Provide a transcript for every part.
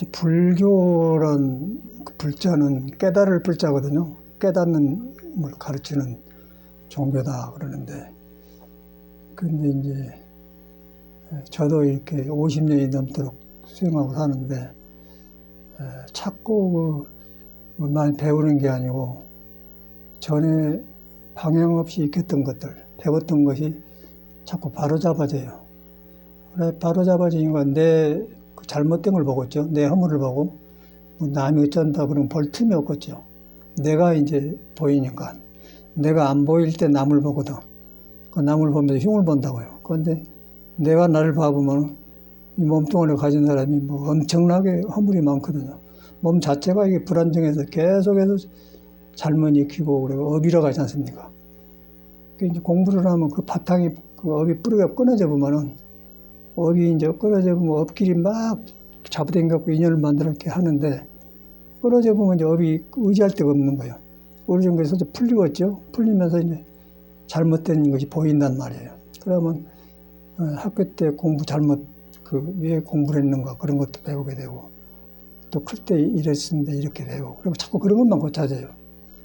불교란 그 불자는 깨달을 불자거든요. 깨닫는 걸 가르치는 종교다 그러는데, 근데 이제 저도 이렇게 50년이 넘도록 수행하고 사는데 자꾸 많이 배우는 게 아니고 전에 방향 없이 익혔던 것들, 배웠던 것이 자꾸 바로잡아져요. 그래, 바로잡아지니까 내 잘못된 걸 보겠죠. 내 허물을 보고, 뭐 남이 어쩐다 그러면 볼 틈이 없겠죠. 내가 이제 보이니까. 내가 안 보일 때 남을 보거든. 그 남을 보면서 흉을 본다고요. 그런데 내가 나를 봐보면 이 몸뚱아리를 가진 사람이 뭐 엄청나게 허물이 많거든요. 몸 자체가 이게 불안정해서 계속해서 잘못 익히고 그리고 업이라고 하지 않습니까? 이제 공부를 하면 그 바탕이, 그 업이 뿌리가 끊어져 보면은 업이 이제 끊어져 보면 업끼리 막 잡아당겨갖고 인연을 만들어 이렇게 하는데, 끊어져 보면 이제 업이 의지할 데가 없는 거예요. 어느 정도에서 풀리겠죠. 풀리면서 이제 잘못된 것이 보인단 말이에요. 그러면 학교 때 공부 잘못, 왜 공부를 했는가 그런 것도 배우게 되고, 또 클 때 이랬는데 이렇게 배우고, 그리고 자꾸 그런 것만 고쳐져요.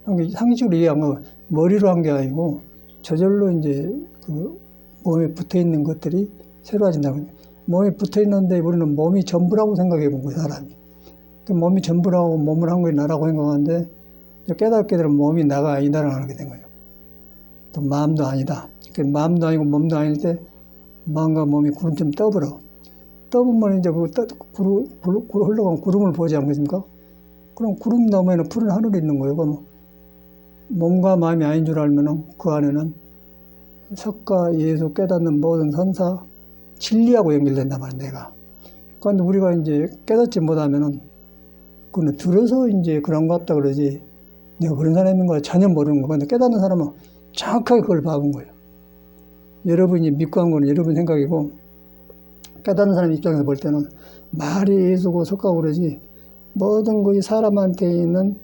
상식으로 이해한 거 머리로 한 게 아니고 저절로 이제 그 몸에 붙어 있는 것들이 새로워진다고. 몸에 붙어 있는데 우리는 몸이 전부라고 생각해 본 거예요, 사람이. 그 몸이 전부라고, 몸을 한 거에 나라고 생각하는데, 깨닫게 되면 몸이 나가 아니다라고 하게 된 거예요. 또 마음도 아니다. 그 마음도 아니고 몸도 아닐 때 마음과 몸이 구름처럼 떠버려. 떠보면 이제 흘러가면 구름을 보지 않겠습니까? 그럼 구름 너머에는 푸른 하늘이 있는 거예요. 그럼 몸과 마음이 아닌 줄 알면은 그 안에는 석가, 예수, 깨닫는 모든 선사, 진리하고 연결된단 말이에요, 내가. 그런데 우리가 이제 깨닫지 못하면은, 그거는 들어서 이제 그런 것 같다 그러지, 내가 그런 사람인 걸 전혀 모르는 거. 근데 깨닫는 사람은 정확하게 그걸 봐본 거예요. 여러분이 믿고 한 거는 여러분 생각이고, 깨닫는 사람 입장에서 볼 때는 말이 예수고 석가고 그러지, 모든 것이 사람한테 있는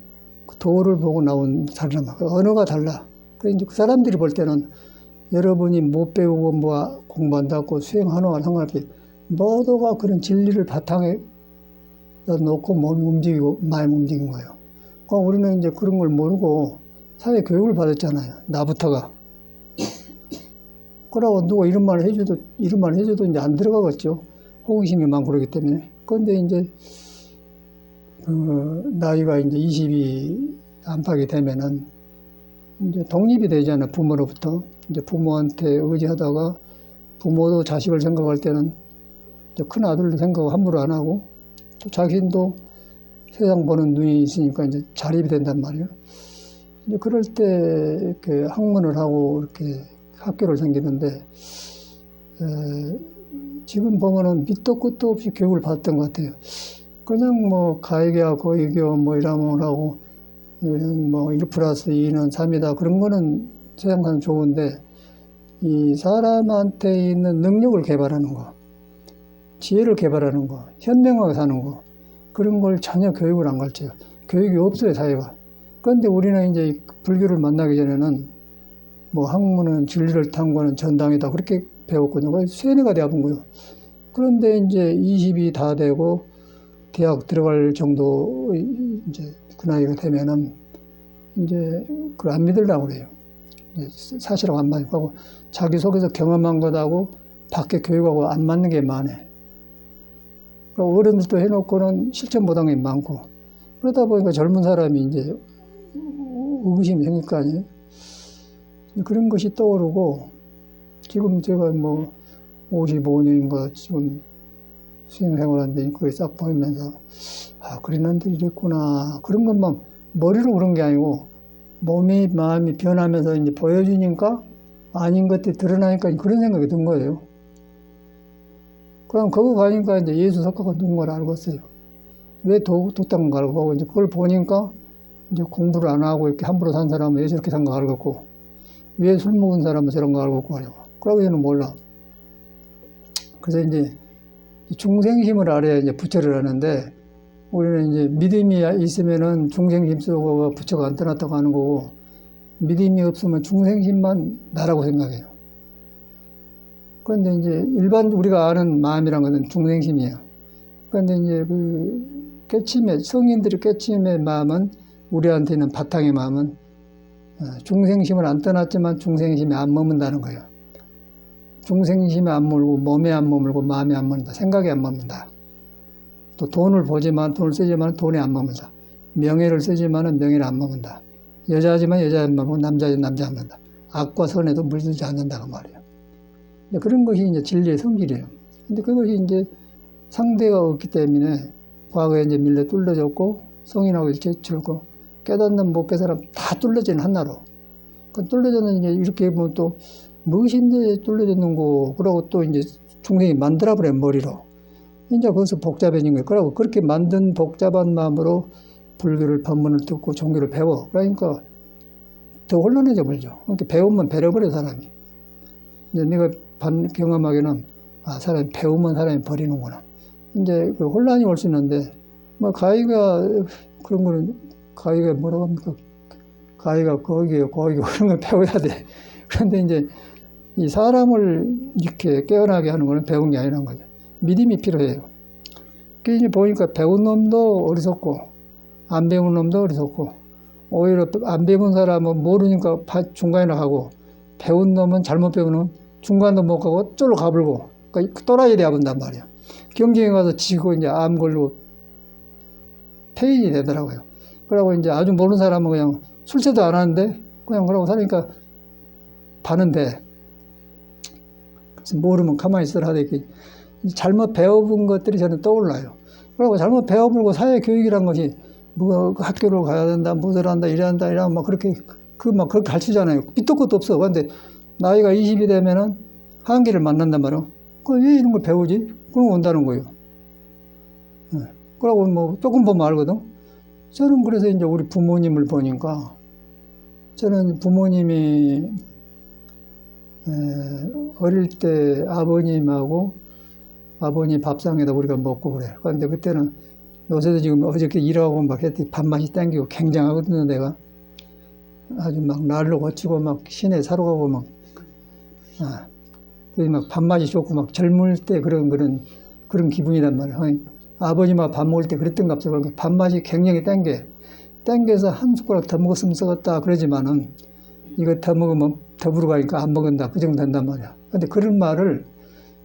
그 도를 보고 나온 사람, 언어가 달라. 그래서 이제 그 사람들이 볼 때는 여러분이 못 배우고 뭐 공부한다고 수행하노와 상관없이 모두가 그런 진리를 바탕에 놓고 몸이 움직이고 마음이 움직인 거예요. 그러니까 우리는 이제 그런 걸 모르고 사회 교육을 받았잖아요. 나부터가. 그러고 누가 이런 말을 해줘도 이제 안 들어가겠죠. 호기심이 많고 그러기 때문에. 그런데 이제 나이가 이제 20이 안팎이 되면은 이제 독립이 되잖아요. 부모로부터. 이제 부모한테 의지하다가 부모도 자식을 생각할 때는 이제 큰 아들도 생각 함부로 안 하고, 또 자신도 세상 보는 눈이 있으니까 이제 자립이 된단 말이에요. 이제 그럴 때 이렇게 학문을 하고 이렇게 학교를 생기는데, 지금 보면은 밑도 끝도 없이 교육을 받았던 것 같아요. 그냥 뭐 가해계와 거의교 뭐 이러면 하고, 뭐 1 플러스 2는 3이다 그런 거는 세상상 좋은데, 이 사람한테 있는 능력을 개발하는 거, 지혜를 개발하는 거, 현명하게 사는 거, 그런 걸 전혀 교육을 안 가르쳐요. 교육이 없어요, 사회가. 그런데 우리는 이제 불교를 만나기 전에는 뭐 학문은 진리를 탐구하는 전당이다 그렇게 배웠거든요. 세뇌가 되어본 거예요. 그런데 이제 20이 다 되고 대학 들어갈 정도 이제 그 나이가 되면은 이제 그걸 안 믿으려고 그래요. 이제 사실하고 안 맞고, 자기 속에서 경험한 것하고 밖에 교육하고 안 맞는 게 많아. 어른들도 해놓고는 실천 못한 게 많고, 그러다 보니까 젊은 사람이 이제 의구심이 생길 거 아니에요. 그런 것이 떠오르고, 지금 제가 뭐 55년인가 지금 수행생활하는데 그게 싹 보이면서, 그런 놈들이 이랬구나. 그런 것만 머리로 그런 게 아니고 몸이 마음이 변하면서 이제 보여주니까 아닌 것들이 드러나니까 그런 생각이 든 거예요. 그럼 거기 가니까 이제 예수 석가가 누군가를 알겠어요. 왜 도닦은 걸 알고, 이제 그걸 보니까 이제 공부를 안 하고 이렇게 함부로 산 사람은 왜 저렇게 산 거 알겠고, 왜 술 먹은 사람은 저런 거 알겠고 하려고. 그러고 저는 몰라. 그래서 이제 중생심을 알아야 이제 부처를 하는데, 우리는 이제 믿음이 있으면은 중생심 쓰고 부처가 안 떠났다고 하는 거고, 믿음이 없으면 중생심만 나라고 생각해요. 그런데 이제 일반 우리가 아는 마음이란 것은 중생심이에요. 그런데 이제 성인들의 깨침의 마음은, 우리한테는 바탕의 마음은 중생심을 안 떠났지만 중생심에 안 머문다는 거예요. 중생심에 안 머물고 몸에 안 머물고 마음에 안 머문다. 생각에 안 머문다. 또 돈을 쓰지만 돈에 안 머문다. 명예를 쓰지만 명예를 안 머문다. 여자지만 여자에 안 머물고 남자지만 남자에 안 머문다. 악과 선에도 물들지 않는다고 말이에요. 그런 것이 이제 진리의 성질이에요. 근데 그것이 이제 상대가 없기 때문에 과거에 이제 밀려 뚫려졌고, 성인하고 일체출고, 깨닫는 못 깨 사람 다 뚫려지는 한나로. 그 뚫려졌는 이제 이렇게 보면 또 무엇인데 뚫려졌는 거, 그러고 또 이제 중생이 만들어버려, 머리로. 이제 거기서 복잡해진 거예요. 그러고 그렇게 만든 복잡한 마음으로 불교를 법문을 듣고 종교를 배워. 그러니까 더 혼란해져 버리죠. 그러니까 배우면 배려버려, 사람이. 이제 내가 경험하기는, 사람이 배우면 사람이 버리는구나. 이제 그 혼란이 올 수 있는데, 뭐, 그런 거는, 가위가 뭐라고 합니까? 가위가 거기에요, 거기고, 그런 걸 배워야 돼. 그런데 이제, 이 사람을 이렇게 깨어나게 하는 거는 배운 게 아니란 거죠. 믿음이 필요해요. 그 이제 보니까 배운 놈도 어리석고, 안 배운 놈도 어리석고, 오히려 안 배운 사람은 모르니까 중간에 가고, 배운 놈은 잘못 배우는 중간도 못 가고 쫄로 가불고, 그러니까 또라이에 대합한단 말이야. 경쟁에 가서 지고 이제 암 걸리고 폐인이 되더라고요. 그러고 이제 아주 모르는 사람은 그냥 술세도 안 하는데 그냥 그러고 사니까 바는데, 그래서 모르면 가만히 있으라 하되 잘못 배워본 것들이 저는 떠올라요. 그리고 잘못 배워보고 사회교육이란 것이 뭐 학교를 가야 된다, 무엇을 한다, 이래야 한다, 이러면 막 그렇게 그렇게 가르치잖아요. 밑도 끝도 없어. 근데 나이가 20이 되면은 한계를 만난단 말이야. 왜 이런 걸 배우지? 그럼 온다는 거예요. 그러고 뭐 조금 보면 알거든. 저는 그래서 이제 우리 부모님을 보니까, 저는 부모님이 어릴 때 아버님 밥상에다 우리가 먹고 그래. 그런데 그때는, 요새도 지금 어저께 일하고 막 했더니 밥맛이 땡기고 굉장하거든요, 내가. 아주 막 날로 거치고 막 시내 사러 가고 막, 막 밥맛이 좋고 막 젊을 때 그런 기분이란 말이야. 아버지만 밥 먹을 때 그랬던 것 같아요. 그러니까 밥맛이 굉장히 땡겨서 한 숟가락 더 먹었으면 썩었다 그러지만은, 이거 더 먹으면 더불어 가니까 안 먹는다, 그 정도 된단 말이야. 근데 그런 말을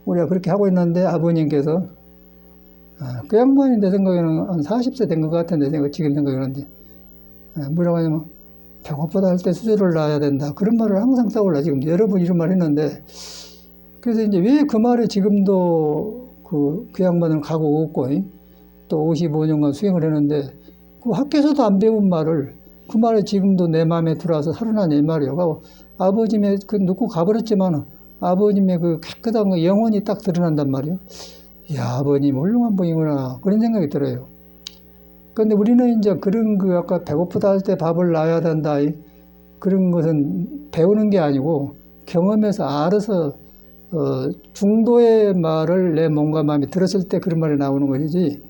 우리가 그렇게 하고 있는데, 아버님께서, 그 양반이 내 생각에는 한 40세 된 것 같은데, 지금 생각하는데, 뭐라고 하냐면, 배고프다 할 때 수저를 놔야 된다. 그런 말을 항상 떠올라. 지금 여러 번 이런 말 했는데, 그래서 이제 왜 그 말에 지금도 그 양반은 가고 없고, 또 55년간 수행을 했는데, 그 학교에서도 안 배운 말을, 그 말에 지금도 내 마음에 들어와서 살아나는 말이에요. 아버님의, 눕고 가버렸지만, 아버님의 그 깨끗한 거 영혼이 딱 드러난단 말이에요. 이야, 아버님 훌륭한 분이구나, 그런 생각이 들어요. 그런데 우리는 이제 아까 배고프다 할 때 밥을 놔야 된다, 그런 것은 배우는 게 아니고 경험에서 알아서 중도의 말을 내 몸과 마음이 들었을 때 그런 말이 나오는 것이지,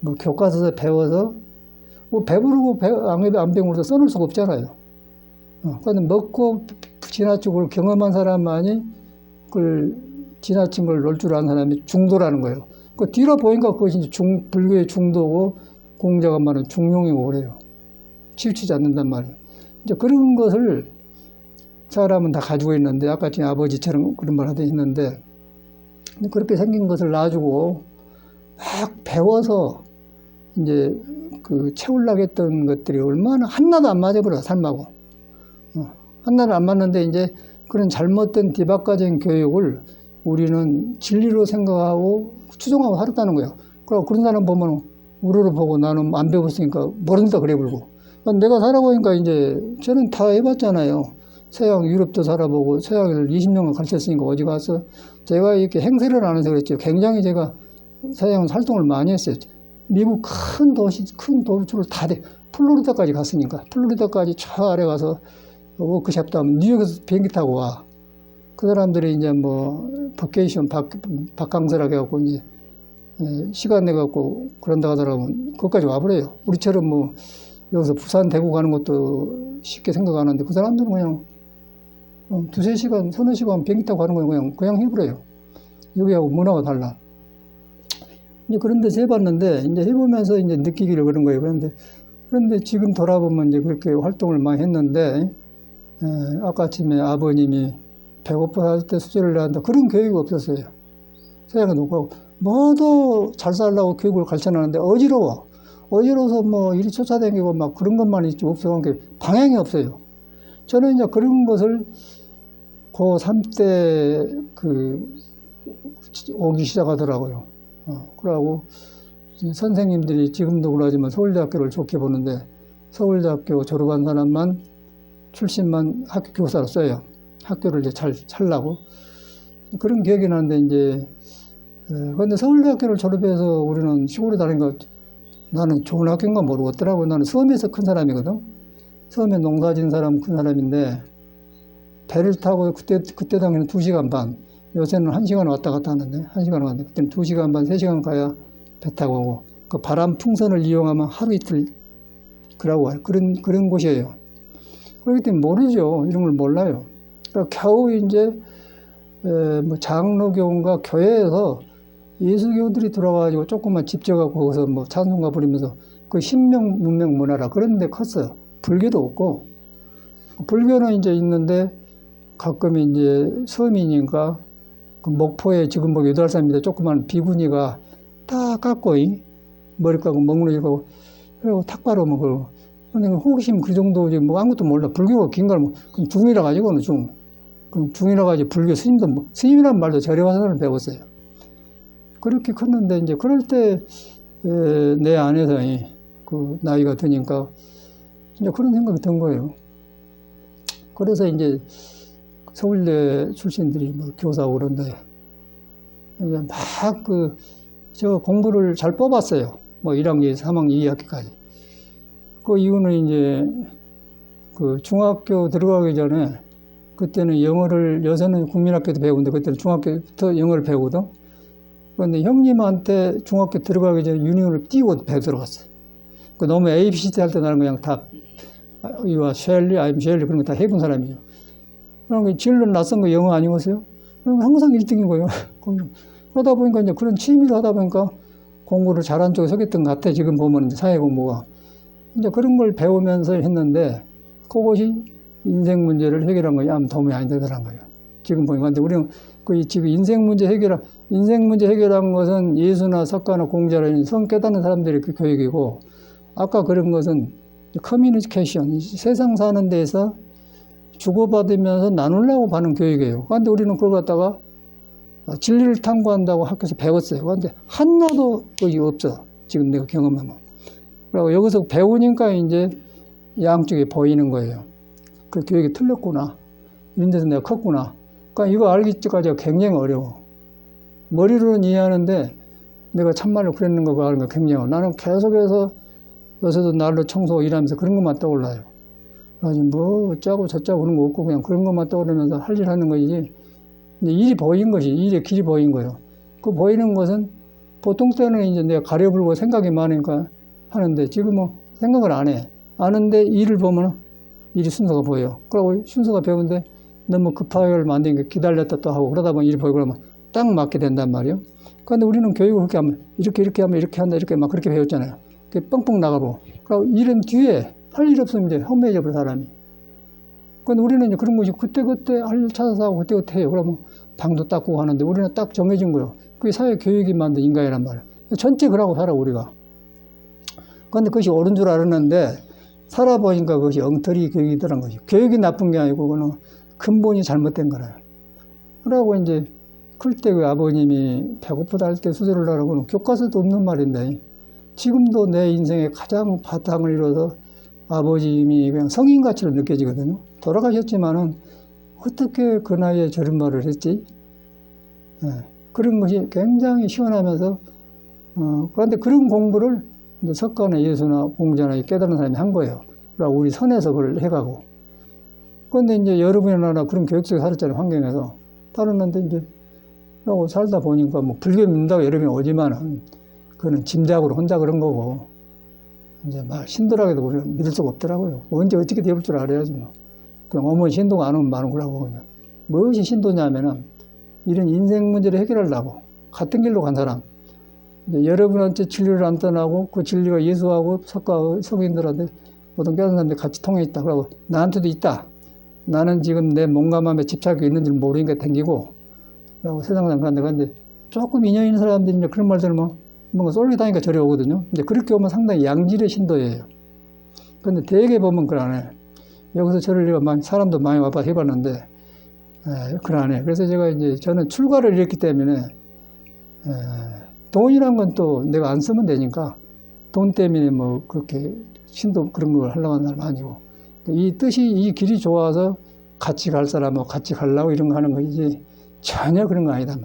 뭐 교과서에서 배워서 뭐 배부르고 안 배우고서 써놓을 수가 없잖아요. 그런데 먹고 지나치고 그걸 경험한 사람만이 그걸 지나친 걸 놀 줄 아는 사람이 중도라는 거예요. 그 뒤로 보니까 그것이 불교의 중도고, 공자가 말하는 중용이고 그래요. 치우치지 않는단 말이에요. 이제 그런 것을 사람은 다 가지고 있는데, 아까 지금 아버지처럼 그런 말 하듯 했는데, 그렇게 생긴 것을 놔주고 막 배워서 이제 채우려고 했던 것들이 얼마나 하나도 안 맞아버려, 삶하고. 하나도 안 맞는데, 이제 그런 잘못된 디박가적인 교육을 우리는 진리로 생각하고 추종하고 살았다는 거예요. 그리고 그런 사람 보면 우르르 보고, 나는 안 배웠으니까 모른다 그래 불고. 내가 살아보니까 이제 저는 다 해봤잖아요. 서양 유럽도 살아보고 서양을 20년간 가르쳤으니까 어디 가서 제가 이렇게 행세를 안 해서 그랬죠. 굉장히 제가 서양 활동을 많이 했어요. 미국 큰 도시를 다 플로리다까지 갔으니까, 플로리다까지 저 아래 가서 워크숍도 하면 뉴욕에서 비행기 타고 와. 그 사람들이 이제 뭐 버케이션 박강사라고 해갖고 이제 시간 내갖고 그런다 하더라고 거기까지 와버려요. 우리처럼 뭐 여기서 부산 대구 가는 것도 쉽게 생각하는데, 그 사람들은 그냥 두세 시간, 서너 시간 비행기 타고 가는 거예요. 그냥 해버려요. 여기하고 문화가 달라. 이제 그런 데서 해봤는데, 이제 해보면서 이제 느끼기를 그런 거예요. 그런데 지금 돌아보면 이제 그렇게 활동을 많이 했는데, 아까 아침에 아버님이 배고파 할 때 수저를 내한다. 그런 교육이 없었어요. 세상에 놓고, 뭐도 잘 살라고 교육을 가르쳐놨는데, 어지러워서 뭐 이리 쫓아다니고 막 그런 것만 있지 없어. 방향이 없어요. 저는 이제 그런 것을 고3 때 오기 시작하더라고요. 그러고 선생님들이 지금도 그러지만 서울대학교를 좋게 보는데 서울대학교 졸업한 사람만 출신만 학교 교사로 써요. 학교를 이제 잘 살라고. 그런 기억이 나는데 이제 그런데 서울대학교를 졸업해서 우리는 시골에 다니니까 나는 좋은 학교인가 모르겠더라고. 나는 섬에서 큰 사람이거든. 섬에 농사 지은 사람 큰 사람인데 배를 타고 그때 당시에는 2시간 반. 요새는 1시간 왔다 갔다 하는데 1시간 왔는데 그때는 2시간 반, 3시간 가야 배 타고 오고 그 바람 풍선을 이용하면 하루 이틀 그러고 와요. 그런 곳이에요. 그렇기 때문에 모르죠. 이런 걸 몰라요. 그러니까 겨우 이제 뭐 장로교인가 교회에서 예수교들이 들어와가지고 조금만 집 지어갖고 거기서 뭐 찬송가 부리면서 그 신명 문명 문화라 그런 데 컸어요. 불교도 없고 불교는 이제 있는데 가끔 이제 서민이니까 그 목포에 지금 뭐 8살인데 조그만 비구니가 딱 깎고 머리 깎고 먹는 거 그리고 탁바로 먹고 근데 호기심 그 정도지 뭐 아무것도 몰라. 불교가 긴 걸 뭐 그럼 중이라 가지고는 그럼 중이라 가지고 불교 스님이란 말도 절에 와서 배웠어요. 그렇게 컸는데 이제 그럴 때 내 안에서 그 나이가 드니까 이제 그런 생각이 든 거예요. 그래서 이제 서울대 출신들이 뭐 교사고 그런데 이제 막 저 공부를 잘 뽑았어요. 뭐 1학년, 3학년, 2학기까지. 그 이유는 이제 그 중학교 들어가기 전에 그때는 영어를 여서는 국민학교도 배우는데 그때는 중학교부터 영어를 배우거든. 그런데 형님한테 중학교 들어가기 전에 유니온을 띄고 배 들어갔어요. 그 너무 ABCD 할 때 나는 그냥 다 You are Shelley, I'm Shelley 그런 거 다 해본 사람이에요. 그럼 진로 낯선 거 영어 아니었어요? 그럼 항상 1등인 거예요. 그러다 보니까 이제 그런 취미를 하다 보니까 공부를 잘한 쪽에 서겠던 것 같아. 지금 보면 이제 사회 공부가. 이제 그런 걸 배우면서 했는데 그것이 인생 문제를 해결한 거야. 아무 도움이 안 되더란 거예요. 지금 보니까. 근데 우리는 지금 인생 문제 해결한 것은 예수나 석가나 공자나 성 깨닫는 사람들이 그 교육이고 아까 그런 것은 커뮤니케이션, 세상 사는 데서 주고받으면서 나누려고 하는 교육이에요. 그런데 우리는 그걸 갖다가 진리를 탐구한다고 학교에서 배웠어요. 그런데 하나도 거기 없어. 지금 내가 경험하면. 그리고 여기서 배우니까 이제 양쪽이 보이는 거예요. 그 교육이 틀렸구나. 이런 데서 내가 컸구나. 그러니까 이거 알기까지가 굉장히 어려워. 머리로는 이해하는데 내가 참말로 그랬는 거 아는 거 굉장히 어려워. 나는 계속해서 요새도 날로 청소하고 일하면서 그런 것만 떠올라요. 그래서 뭐 어쩌고 저쩌고 그런 거 없고 그냥 그런 것만 떠오르면서 할 일 하는 거지. 일이 보인 것이, 일의 길이 보인 거예요. 그 보이는 것은 보통 때는 이제 내가 가려불고 생각이 많으니까 하는데 지금은 생각을 안 해. 아는데 일을 보면 일이 순서가 보여요. 그러고 순서가 배운데 너무 급하게 만드니까 기다렸다 또 하고 그러다 보면 일이 보이고 그러면 딱 맞게 된단 말이에요. 그런데 우리는 교육을 그렇게 하면 이렇게 하면 이렇게 한다 이렇게 막 그렇게 배웠잖아요. 그게 뻥뻥 나가고. 그리고 일은 뒤에 할 일 없으면 이제 허무해져 버려 사람이. 근데 우리는 이제 그런 것이 그때그때 할 일 찾아서 하고 그때그때 해요. 그러면 방도 닦고 하는데 우리는 딱 정해진 거예요. 그게 사회 교육이 만든 인간이란 말이에요. 전체 그러고 살아, 우리가. 그런데 그것이 옳은 줄 알았는데 살아보니까 그것이 엉터리 교육이더란 것이. 교육이 나쁜 게 아니고 그거는 근본이 잘못된 거라요. 그러고 이제 클 때 그 아버님이 배고프다 할 때 수저를 하라고는 교과서도 없는 말인데 지금도 내 인생의 가장 바탕을 이뤄서 아버님이 그냥 성인같이 느껴지거든요. 돌아가셨지만은 어떻게 그 나이에 저런 말을 했지? 그런 것이 굉장히 시원하면서, 그런데 그런 공부를 이제 석가나 예수나 공자나 깨달은 사람이 한 거예요. 그러니까 우리 선에서 그걸 해가고. 그런데 이제 여러분이나 그런 교육 속에 살았잖아요, 환경에서. 살았는데 이제, 그러고 살다 보니까 뭐 불교 믿는다고 여러분이 오지만은, 그거는 짐작으로 혼자 그런 거고, 이제 막 신도라고도 우리가 믿을 수가 없더라고요. 언제 어떻게 되볼 줄 알아야지 뭐. 그냥 어머니 신도가 안 오면 많은 거라고 그냥. 무엇이 신도냐면은 이런 인생 문제를 해결하려고 같은 길로 간 사람. 이제 여러분한테 진리를 안 떠나고 그 진리가 예수하고 석가 성인들한테 모든 깨달은 사람들이 같이 통해 있다. 그러고 나한테도 있다. 나는 지금 내 몸과 마음에 집착이 있는지 모르니까 댕기고 라고 세상 사람들한테 그런데 조금 인연 있는 사람들이 이제 그런 말 들으면 뭔가 쏠리다니까 저리 오거든요. 이제 그렇게 오면 상당히 양질의 신도예요. 근데 대개 보면 그러네. 여기서 저를 내가 많이, 사람도 많이 와봐 해봤는데, 그러네. 그래서 제가 이제 저는 출가를 했기 때문에, 돈이란 건 또 내가 안 쓰면 되니까, 돈 때문에 뭐 그렇게 신도 그런 걸 하려고 하는 사람 아니고, 이 뜻이, 이 길이 좋아서 같이 갈 사람하고 같이 가려고 이런 거 하는 거지, 전혀 그런 거 아니다.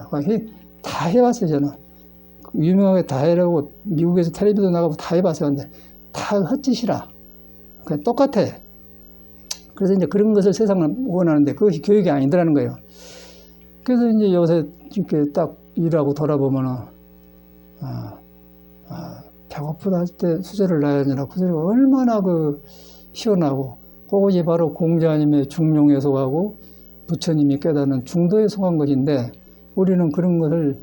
다 해봤어요, 저는. 유명하게 다 해라고 미국에서 텔레비전 나가고 다 해봤어요. 근데 다 헛짓이라. 그냥 똑같아. 그래서 이제 그런 것을 세상을 원하는데 그것이 교육이 아니더라는 거예요. 그래서 이제 요새 이렇게 딱 일하고 돌아보면은, 배고프다 할 때 수저를 놔야 되나, 그 소리가 얼마나 시원하고, 그것이 바로 공자님의 중용에 속하고 부처님이 깨닫는 중도에 속한 것인데, 우리는 그런 것을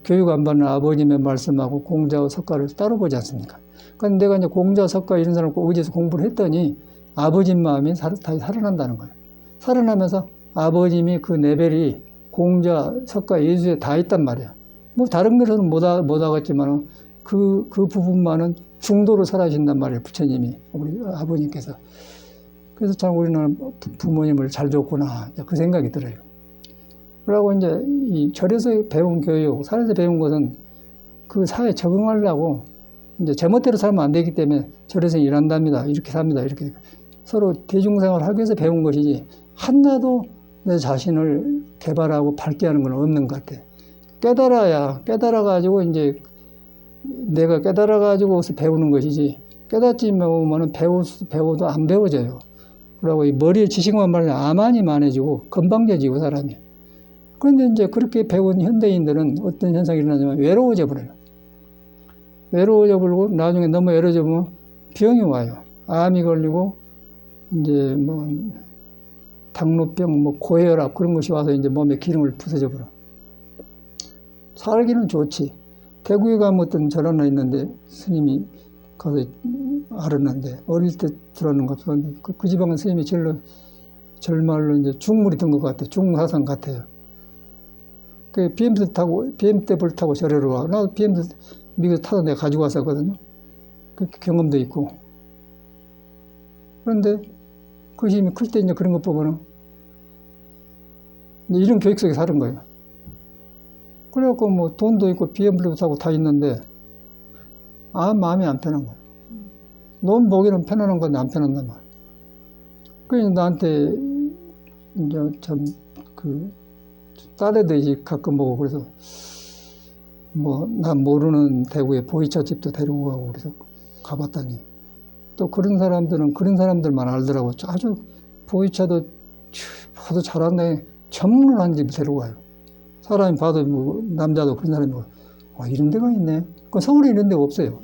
교육 안 받는 아버님의 말씀하고 공자와 석가를 따로 보지 않습니까? 그런데 내가 이제 공자, 석가 이런 사람을 어디서 공부를 했더니 아버님 마음이 다시 살아난다는 거예요. 살아나면서 아버님이 그 레벨이 공자, 석가, 예수에 다 있단 말이에요. 뭐 다른 것은 못 하겠지만 그 부분만은 중도로 살아신단 말이에요. 부처님이, 우리 아버님께서. 그래서 참 우리는 부모님을 잘 줬구나, 그 생각이 들어요. 그러고 이제 이 절에서 배운 교육, 산에서 배운 것은 그 사회에 적응하려고 이제 제멋대로 살면 안 되기 때문에 절에서 일한답니다. 이렇게 삽니다. 이렇게 서로 대중생활을 하기 위해서 배운 것이지 하나도 내 자신을 개발하고 밝게 하는 건 없는 것 같아. 깨달아가지고 이제 내가 깨달아가지고 배우는 것이지 깨닫지 못하면 배워도 안 배워져요. 그러고 이 머리에 지식만 많으면 암만이 많아지고 건방져지고 사람이. 그런데 이제 그렇게 배운 현대인들은 어떤 현상이 일어나냐면 외로워져 버려요. 외로워져 버리고 나중에 너무 외로워져 보면 병이 와요. 암이 걸리고 이제 뭐 당뇨병, 뭐 고혈압 그런 것이 와서 이제 몸에 기름을 부서져 버려. 살기는 좋지. 대구에 가면 어떤 절 하나 있는데 스님이 가서 알았는데 어릴 때 들었는 것 같은데 그 지방은 스님이 절말로 이제 중물이 든 것 같아. 중사상 같아요. 그 BMT 타고 절에로 와. 나도 BMT 미국에서 타서 내가 가지고 왔었거든요. 그 경험도 있고. 그런데 그 힘이 클 때 이제 그런 것 보면은 이런 교육 속에 사는 거예요. 그래갖고 뭐 돈도 있고 BMW도 타고 다 있는데 마음이 안 편한 거예요. 넌 보기는 편안한 건데 안 편한단 말이야. 그래서 나한테 이제 딸애들이 가끔 보고 그래서 뭐 난 모르는 대구에 보이차 집도 데리고 가고 그래서 가봤더니 또 그런 사람들은 그런 사람들만 알더라고. 아주 보이차도 봐도 잘하네. 전문한 집 데리고 가요. 사람이 봐도 뭐 남자도 그런 사람이 이런 데가 있네. 그 서울에 이런 데가 없어요.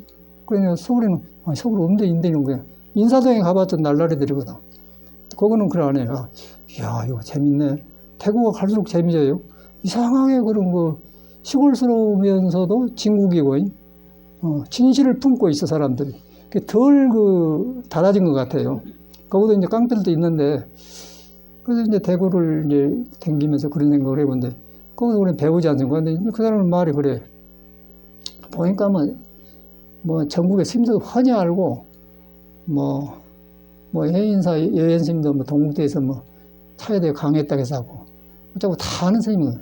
그러니까 서울에는 서울 없는데 있는 거야. 인사동에 가봤자 날라리들이거든. 그거는 그래 안 해요. 이야 이거 재밌네. 대구가 갈수록 재미져요. 이상하게 그런 거 시골스러우면서도 진국이고 진실을 품고 있어 사람들이. 덜 달아진 것 같아요. 거기도 이제 깡패들도 있는데 그래서 이제 대구를 이제 댕기면서 그런 생각을 해본데 거기서 우리는 배우지 않습니까? 근데 그 사람은 말이 그래. 보니까 뭐 전국의 스님들도 훤히 알고 뭐 해인사 여행스님도 뭐 동국대에서 뭐 차에 대해 강의했다고 해서 하고 어쩌고 다 아는 스님은.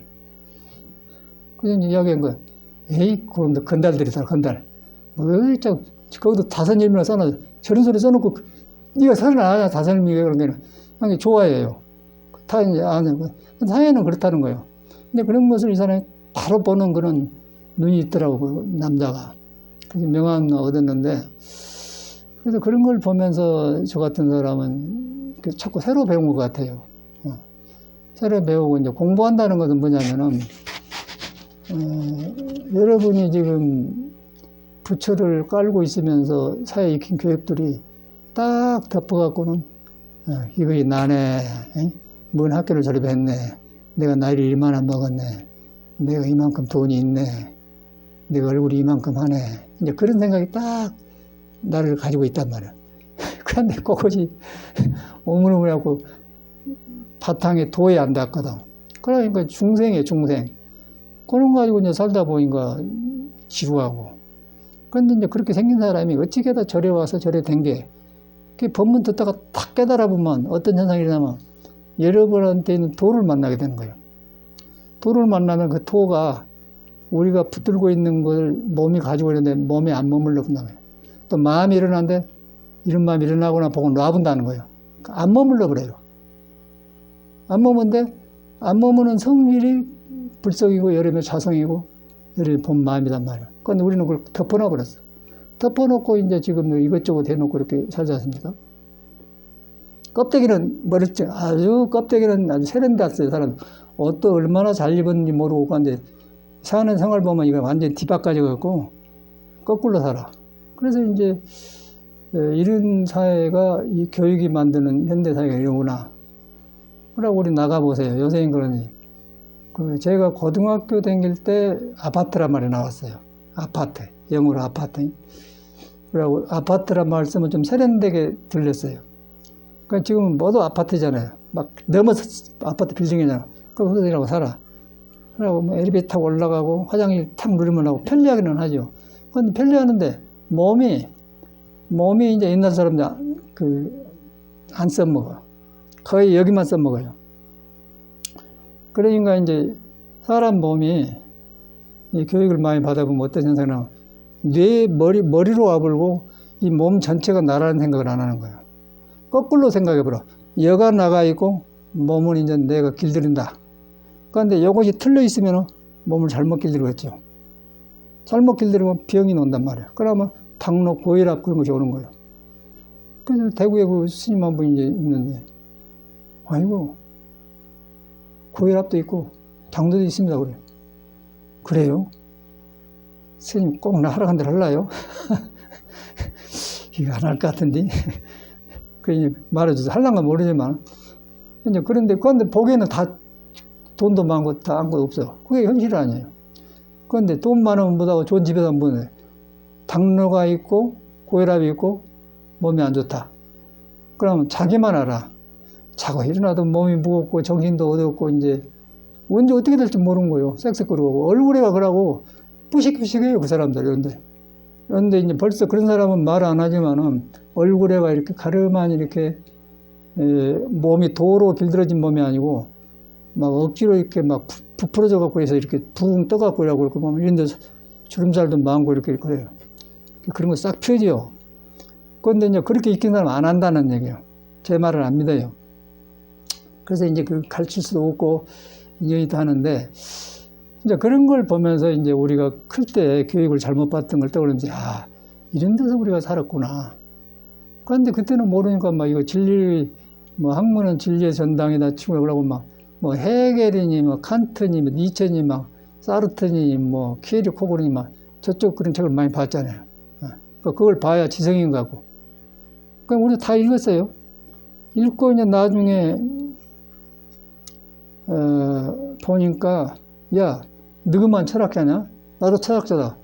그래서 이제 이야기한 거야. 에이 그런데 건달들이다 건달. 뭐 거기도 다선일미나 써놔. 저런 소리 써놓고 네가 설을 안 하냐 다선일미가 그런 게는 그냥 좋아해요. 다 이제 아는 거. 사회는 그렇다는 거예요. 근데 그런 것을 이 사람이 바로 보는 그런 눈이 있더라고 그 남자가. 그래서 명함 얻었는데 그래서 그런 걸 보면서 저 같은 사람은 자꾸 새로 배운 것 같아요. 새로 배우고 이제 공부한다는 것은 뭐냐면은 여러분이 지금 부처를 깔고 있으면서 사회에 익힌 교육들이 딱 덮어갖고는 이것이 나네. 뭔 학교를 졸업했네. 내가 나이를 얼마나 먹었네. 내가 이만큼 돈이 있네. 내가 얼굴이 이만큼 하네. 이제 그런 생각이 딱 나를 가지고 있단 말이야. 그런데 그것이 오물오물하고 바탕에 도에 안 닿거든. 그러니까 중생이에요, 중생. 그런 거 가지고 이제 살다 보니까 지루하고. 그런데 이제 그렇게 생긴 사람이 어떻게 다 절에 와서 절에 된 게, 그 법문 듣다가 탁 깨달아 보면 어떤 현상이 일어나면 여러분한테 있는 도를 만나게 되는 거예요. 도를 만나면 그 도가 우리가 붙들고 있는 걸 몸이 가지고 있는데 몸에 안 머물러 본다는 거예요. 또 마음이 일어나는데 이런 마음이 일어나거나 보고 놔본다는 거예요. 안 머물러 버려요. 안 머무는데 안 머무는 성질이 불성이고 여름에 자성이고 여름에 본 마음이란 말이에요. 그런데 우리는 그걸 덮어놔 버렸어. 덮어놓고 이제 지금 이것저것 해놓고 이렇게 살지 않습니까? 껍데기는 머렸죠. 아주 껍데기는 아주 세련됐어요. 사람 옷도 얼마나 잘 입었는지 모르고 근데 사는 생활 보면 이거 완전 뒤바까지 갖고 거꾸로 살아. 그래서 이제 이런 사회가 이 교육이 만드는 현대 사회가 이러구나. 그러고 우리 나가보세요. 요새는 그러니. 제가 고등학교 다닐 때 아파트란 말이 나왔어요. 아파트. 영어로 아파트. 그러고 아파트란 말씀은 좀 세련되게 들렸어요. 그러니까 지금은 모두 아파트잖아요. 막 넘어서 아파트 빌딩이잖아. 거기서 살아. 그러고 뭐 엘리베이터 타고 올라가고 화장실 탁 누르면 하고 편리하기는 하죠. 그런데 편리하는데 몸이 이제 옛날 사람들 안 써먹어. 거의 여기만 써먹어요. 그러니까 이제 사람 몸이 이 교육을 많이 받아보면 어떤 현상이 나면 머리로 와버리고 이 몸 전체가 나라는 생각을 안 하는 거예요. 거꾸로 생각해보라. 여가 나가 있고 몸은 이제 내가 길들인다. 그런데 이것이 틀려 있으면 몸을 잘못 길들이겠죠. 잘못 길들이면 병이 온단 말이에요. 그러면 당뇨, 고혈압 그런 것이 오는 거예요. 그래서 대구에 그 스님 한 분이 있는데, 아이고, 고혈압도 있고 당뇨도 있습니다. 그래요. 그래요? 스님 꼭 나 하라는 대로 할라요? 이거 안 할 것 같은데. 그 말해줘서 할란가 모르지만. 이제 그런데 보기에는 다 돈도 많고 다 아무것도 없어. 그게 현실 아니에요. 그런데 돈 많으면 못하고 좋은 집에서 안 보내. 당뇨가 있고 고혈압이 있고 몸이 안 좋다. 그러면 자기만 알아. 자고 일어나도 몸이 무겁고 정신도 어둡고 이제 언제 어떻게 될지 모르는 거예요. 쌕쌕거리고 얼굴에 그러고 뿌식뿌식해요 그 사람들. 그런데 이제 벌써 그런 사람은 말 안 하지만은 얼굴에가 이렇게 가르만 이렇게 몸이 도로 길들어진 몸이 아니고 막 억지로 이렇게 막 부풀어져 갖고 해서 이렇게 붕 떠 갖고 이라고 이렇게 보면 이런 데 주름살도 많고 이렇게 그래요. 그런 거 싹 펴지요. 그런데 이제 그렇게 익힌 사람 안 한다는 얘기예요. 제 말을 안 믿어요. 그래서 이제 가르칠 수도 없고 인연이도 하는데 이제 그런 걸 보면서 이제 우리가 클 때 교육을 잘못 받던 걸 떠올리면서 이런 데서 우리가 살았구나. 그런데 그때는 모르니까 막 이거 진리 뭐 학문은 진리의 전당이다 치고 그러고 막 뭐 헤겔이니 뭐 칸트니 뭐 니체니 막 사르트니 뭐 키에리코고니 막 저쪽 그런 책을 많이 봤잖아요. 그걸 봐야 지성인 것 같고. 그럼 우리 다 읽었어요. 읽고 이제 나중에 보니까 야 너만 철학자냐? 나도 철학자다.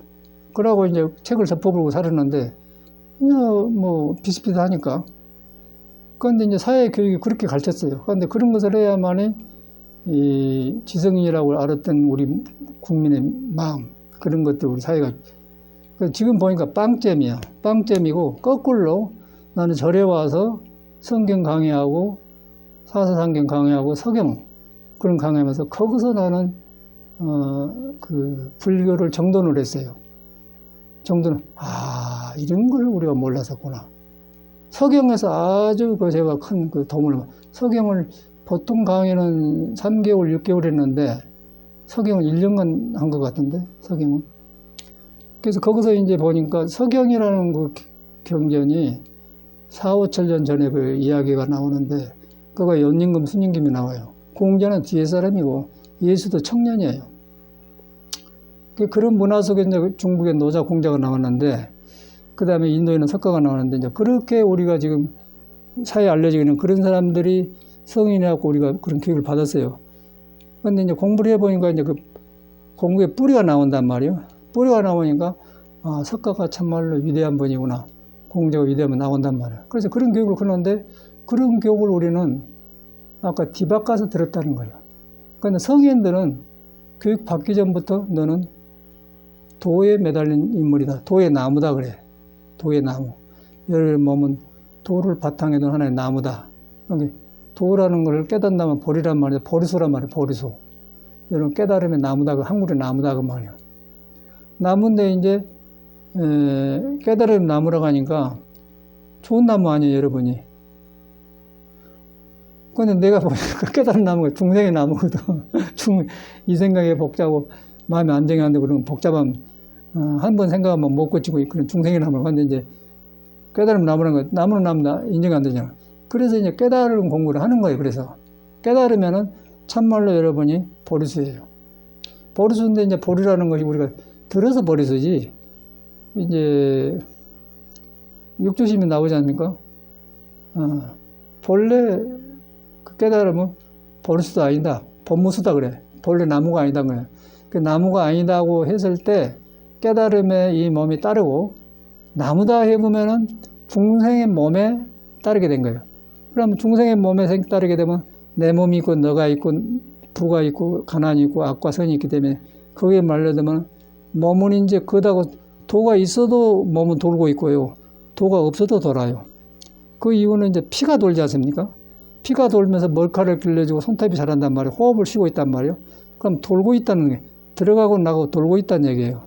그러고 이제 책을 접어보고 살았는데 그냥 뭐 비슷비슷하니까. 그런데 이제 사회 교육이 그렇게 가르쳤어요. 그런데 그런 것을 해야만이 이 지성인이라고 알았던 우리 국민의 마음 그런 것들 우리 사회가 지금 보니까 빵점이야. 빵점이고 거꾸로 나는 절에 와서 성경 강의하고 사사상경 강의하고 서경 그런 강의하면서 거기서 나는 그 불교를 정돈을 했어요. 정도는 이런 걸 우리가 몰랐었구나. 서경에서 아주 제가 큰 도움을 서경을 보통 강의는 3개월, 6개월 했는데 서경은 1년간 한 것 같은데 서경은. 그래서 거기서 이제 보니까 서경이라는 그 경전이 4, 5천년 전에 그 이야기가 나오는데 그거 연임금, 순임금이 나와요. 공자는 뒤에 사람이고 예수도 청년이에요. 그런 문화 속에 이제 중국의 노자 공자가 나왔는데 그 다음에 인도에는 석가가 나왔는데 이제 그렇게 우리가 지금 사회에 알려지고 있는 그런 사람들이 성인이라고 우리가 그런 교육을 받았어요. 그런데 이제 공부를 해보니까 이제 그 공부의 뿌리가 나온단 말이에요. 뿌리가 나오니까 아, 석가가 참말로 위대한 분이구나. 공자가 위대한 분 나온단 말이에요. 그래서 그런 교육을 그러는데 그런 교육을 우리는 아까 디박 가서 들었다는 거예요. 그런데 성인들은 교육 받기 전부터 너는 도에 매달린 인물이다. 도의 나무다 그래. 도의 나무. 예를 들면 도를 바탕에 둔 하나의 나무다. 그러니까 도라는 걸 깨닫는다면 보리란 말이야. 보리수란 말이야. 보리수. 여러분 깨달으면 나무다. 한글의 나무다 그 말이야. 나무인데 이제 깨달으면 나무라고 하니까 좋은 나무 아니에요, 여러분이. 근데 내가 보니까 깨달은 나무가 중생의 나무거든. 이 생각에 복잡하고 마음이 안정이 안 되고 그런 복잡한 한 번 생각하면 못 고치고 그런 중생의 나무를 근데 이제 깨달음 나무라는 거 나무는 나무다 인정 안 되잖아. 그래서 이제 깨달음 공부를 하는 거예요. 그래서 깨달으면은 참말로 여러분이 보리수예요. 보리수인데 이제 보리라는 것이 우리가 들어서 보리수지 이제 육조심이 나오지 않습니까? 본래 그 깨달으면 보리수도 아니다. 법무수다 그래. 본래 나무가 아니다 그래. 그 나무가 아니다고 했을 때 깨달음에 이 몸이 따르고 나무다 해보면은 중생의 몸에 따르게 된 거예요. 그러면 중생의 몸에 따르게 되면 내 몸이 있고 너가 있고 부가 있고 가난이 있고 악과 선이 있기 때문에 거기에 말려들면 몸은 이제 그다고 도가 있어도 몸은 돌고 있고요. 도가 없어도 돌아요. 그 이유는 이제 피가 돌지 않습니까? 피가 돌면서 머리카락을 길러주고 손톱이 자란단 말이에요. 호흡을 쉬고 있단 말이에요. 그럼 돌고 있다는 게 들어가고 나가고 돌고 있다는 얘기예요.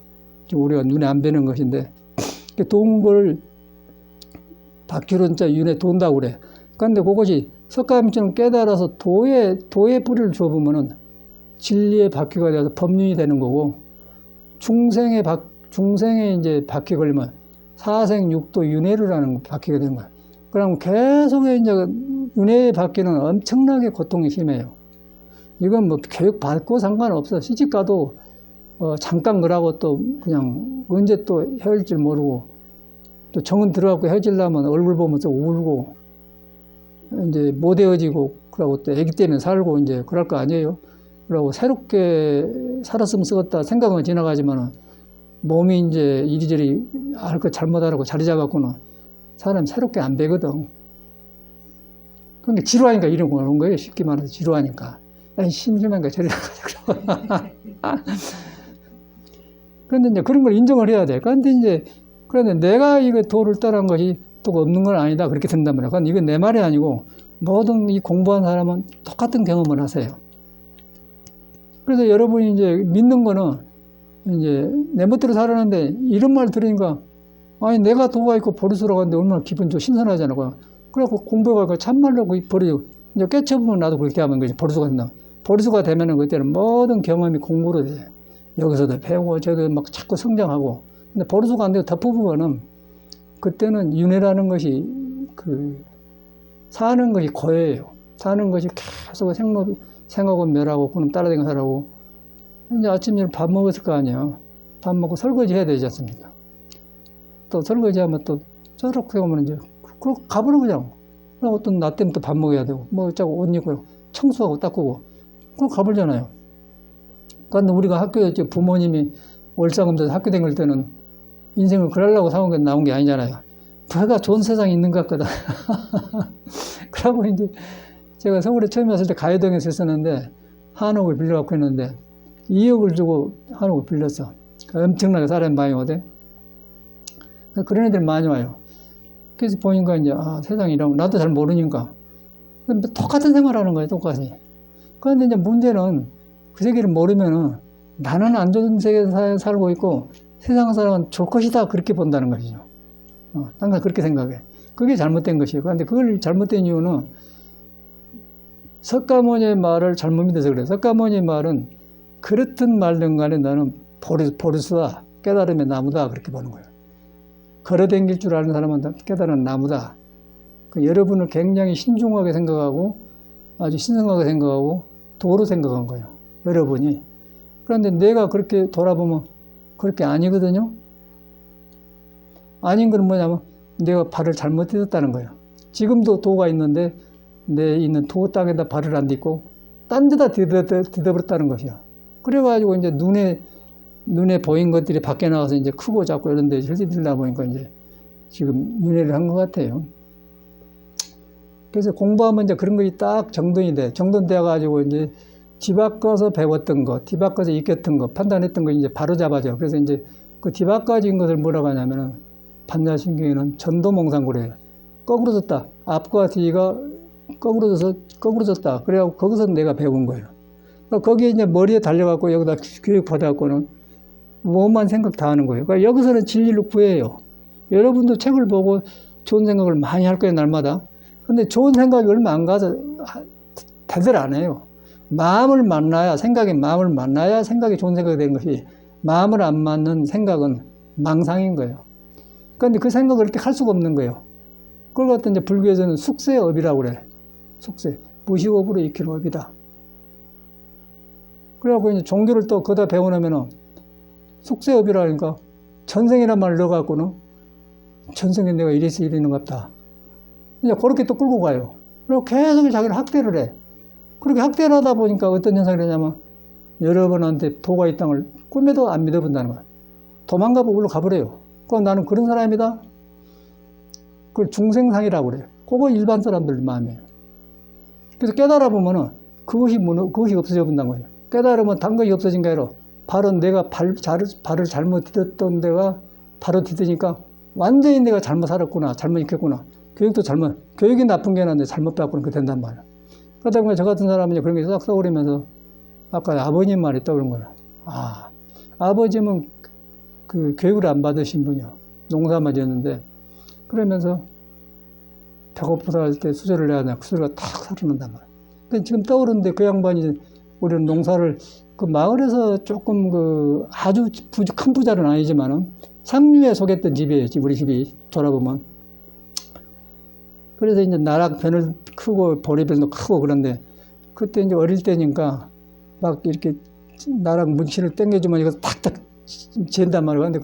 우리가 눈에 안 뵈는 것인데 도는 걸 바퀴로 진짜 윤에 돈다고 그래. 그런데 그것이 석가모니처럼 깨달아서 도에 뿌리를 줘보면은 진리의 바퀴가 되어서 법륜이 되는 거고 중생의 이제 바퀴 걸리면 사생 육도 윤회를 바퀴가 되는 거야. 그럼 계속 이제 윤회의 바퀴는 엄청나게 고통이 심해요. 이건 뭐 교육 받고 상관없어. 시집 가도 잠깐 그러고 또 그냥 언제 또 헤어질 줄 모르고 또 정은 들어가고 헤어지려면 얼굴 보면서 울고 이제 못 헤어지고 그러고 또 애기 때문에 살고 이제 그럴 거 아니에요. 그러고 새롭게 살았으면 쓰겠다 생각은 지나가지만은 몸이 이제 이리저리 알 거 잘못 알고 자리 잡았고는 사람 새롭게 안 되거든. 그러니까 지루하니까 이런 거 오는 거예요. 쉽게 말해서 지루하니까. 아니, 심심하니까 저리 가자. 그런데 이제 그런 걸 인정을 해야 돼. 그런데 내가 이거 도를 따른 것이 도가 없는 건 아니다. 그렇게 된단 말이야. 그건 이건 내 말이 아니고 모든 이 공부한 사람은 똑같은 경험을 하세요. 그래서 여러분이 이제 믿는 거는 이제 내 멋대로 살았는데 이런 말 들으니까 아니 내가 도가 있고 보리수라고 하는데 얼마나 기분 좀 신선하잖아. 그래갖고 공부해가지고 참말로 버리고 이제 깨쳐보면 나도 그렇게 하면 거지. 보리수가 된다. 보리수가 되면은 그때는 모든 경험이 공부로 돼. 여기서도 배우고 저도 막 자꾸 성장하고. 근데 보리수가 안 되고 덮어보면은 그때는 윤회라는 것이 사는 것이 고해예요. 사는 것이 계속 생하고 멸하고 그놈 따라다니고 살아고 이제 아침에 밥 먹었을 거 아니야. 밥 먹고 설거지 해야 되지 않습니까? 또 설거지 하면 또 저렇게 오면 이제 그러고 가버려 그냥. 그리고 또 나 때문에 또 밥 먹어야 되고 뭐 어쩌고 옷 입고 청소하고 닦고 그럼 가버리잖아요. 그런데 우리가 학교에 부모님이 월사금돼서 학교 다닐 때는 인생을 그러려고 나온 게 아니잖아요. 배가 좋은 세상이 있는 것 같거든. 그러고 이제 제가 서울에 처음 왔을 때 가요동에서 있었는데 한옥을 빌려갖고 있는데 2억을 주고 한옥을 빌렸어. 엄청나게 사람이 많이 오대. 그런 애들 많이 와요. 그래서 보니까 이제 세상이라고 나도 잘 모르니까 똑같은 생활하는 거예요. 똑같이. 그런데 이제 문제는 그 세계를 모르면은 나는 안 좋은 세계에서 살고 있고 세상 사람은 좋을 것이다 그렇게 본다는 것이죠. 항상 그렇게 생각해. 그게 잘못된 것이에요. 그런데 그걸 잘못된 이유는 석가모니의 말을 잘못 믿어서 그래요. 석가모니의 말은 그렇든 말든 간에 나는 보리수다. 깨달음의 나무다. 그렇게 보는 거예요. 걸어댕길 줄 아는 사람은 깨달은 나무다. 여러분을 굉장히 신중하게 생각하고 아주 신성하게 생각하고 도로 생각한 거예요. 여러분이. 그런데 내가 그렇게 돌아보면 그렇게 아니거든요. 아닌 건 뭐냐면 내가 발을 잘못 딛었다는 거예요. 지금도 도가 있는데 내 있는 도 땅에다 발을 안 딛고 딴 데다 디뎌버렸다는 것이야. 그래가지고 이제 눈에 눈에 보인 것들이 밖에 나가서 이제 크고 작고 이런 데 혈질들다 보니까 이제 지금 윤회를 한 것 같아요. 그래서 공부하면 이제 그런 것이 딱 정돈이 돼. 정돈되어가지고 이제 뒤바꿔서 배웠던 것, 뒤바꿔서 익혔던 것, 판단했던 거 이제 바로 잡아져. 그래서 이제 그 뒤바꿔진 것을 뭐라고 하냐면은 반야신경에는 전도몽상고래예요. 거꾸로졌다. 앞과 뒤가 거꾸로졌다. 그래갖고 거기서 내가 배운 거예요. 그러니까 거기에 이제 머리에 달려갖고 여기다 교육 받아갖고는 뭐만 생각 다 하는 거예요. 그러니까 여기서는 진리를 구해요. 여러분도 책을 보고 좋은 생각을 많이 할 거예요, 날마다. 근데 좋은 생각이 얼마 안 가서 대들 안 해요. 마음을 만나야, 마음을 만나야 생각이 좋은 생각이 되는 것이, 마음을 안 맞는 생각은 망상인 거예요. 그런데 그 생각을 이렇게 할 수가 없는 거예요. 그걸 갖다 이제 불교에서는 숙세업이라고 그래. 숙세. 무식업으로 익히는 업이다. 그래갖고 이제 종교를 또 거기다 배워놓으면은 숙세업이라 하니까 전생이란 말을 넣어갖고는 전생에 내가 이래서 이러는 것 같다. 이제 그렇게 또 끌고 가요. 그리고 계속 자기를 학대를 해. 그렇게 학대를 하다 보니까 어떤 현상이 되냐면 여러분한테 도가 이 땅을 꿈에도 안 믿어본다는 거야. 도망가고 울러 가버려요. 그럼 나는 그런 사람이다? 그걸 중생상이라고 그래요. 그거 일반 사람들 마음이에요. 그래서 깨달아 보면은 그것이 없어져 본다는 거예요. 깨달으면 단 것이 없어진 게 아니라 바로 내가 발을 잘못 디뎠던 데가 바로 디디니까 완전히 내가 잘못 살았구나, 잘못 익혔구나. 교육도 교육이 나쁜 게 아니라 잘못 배웠구나, 그렇게 된단 말이야. 그러다 보니까 저 같은 사람은 그런 게 싹 떠오르면서 아까 아버님 말이 떠오른 거야. 아버지는 그 교육을 안 받으신 분이야. 농사만 지었는데, 그러면서 배고프다 할 때 수저를 내야 그 수저가 탁 살아난단 말이야. 근데 지금 떠오르는데 그 양반이 우리는 농사를 그 마을에서 조금 아주 큰 부자는 아니지만은 상류에 속했던 집이에요. 우리 집이 돌아보면. 그래서 이제 나락변을 크고 보리변도 크고 그런데 그때 이제 어릴 때니까 막 이렇게 나락 문치를 땡겨주면 이거 탁탁 지은단 말이야. 근데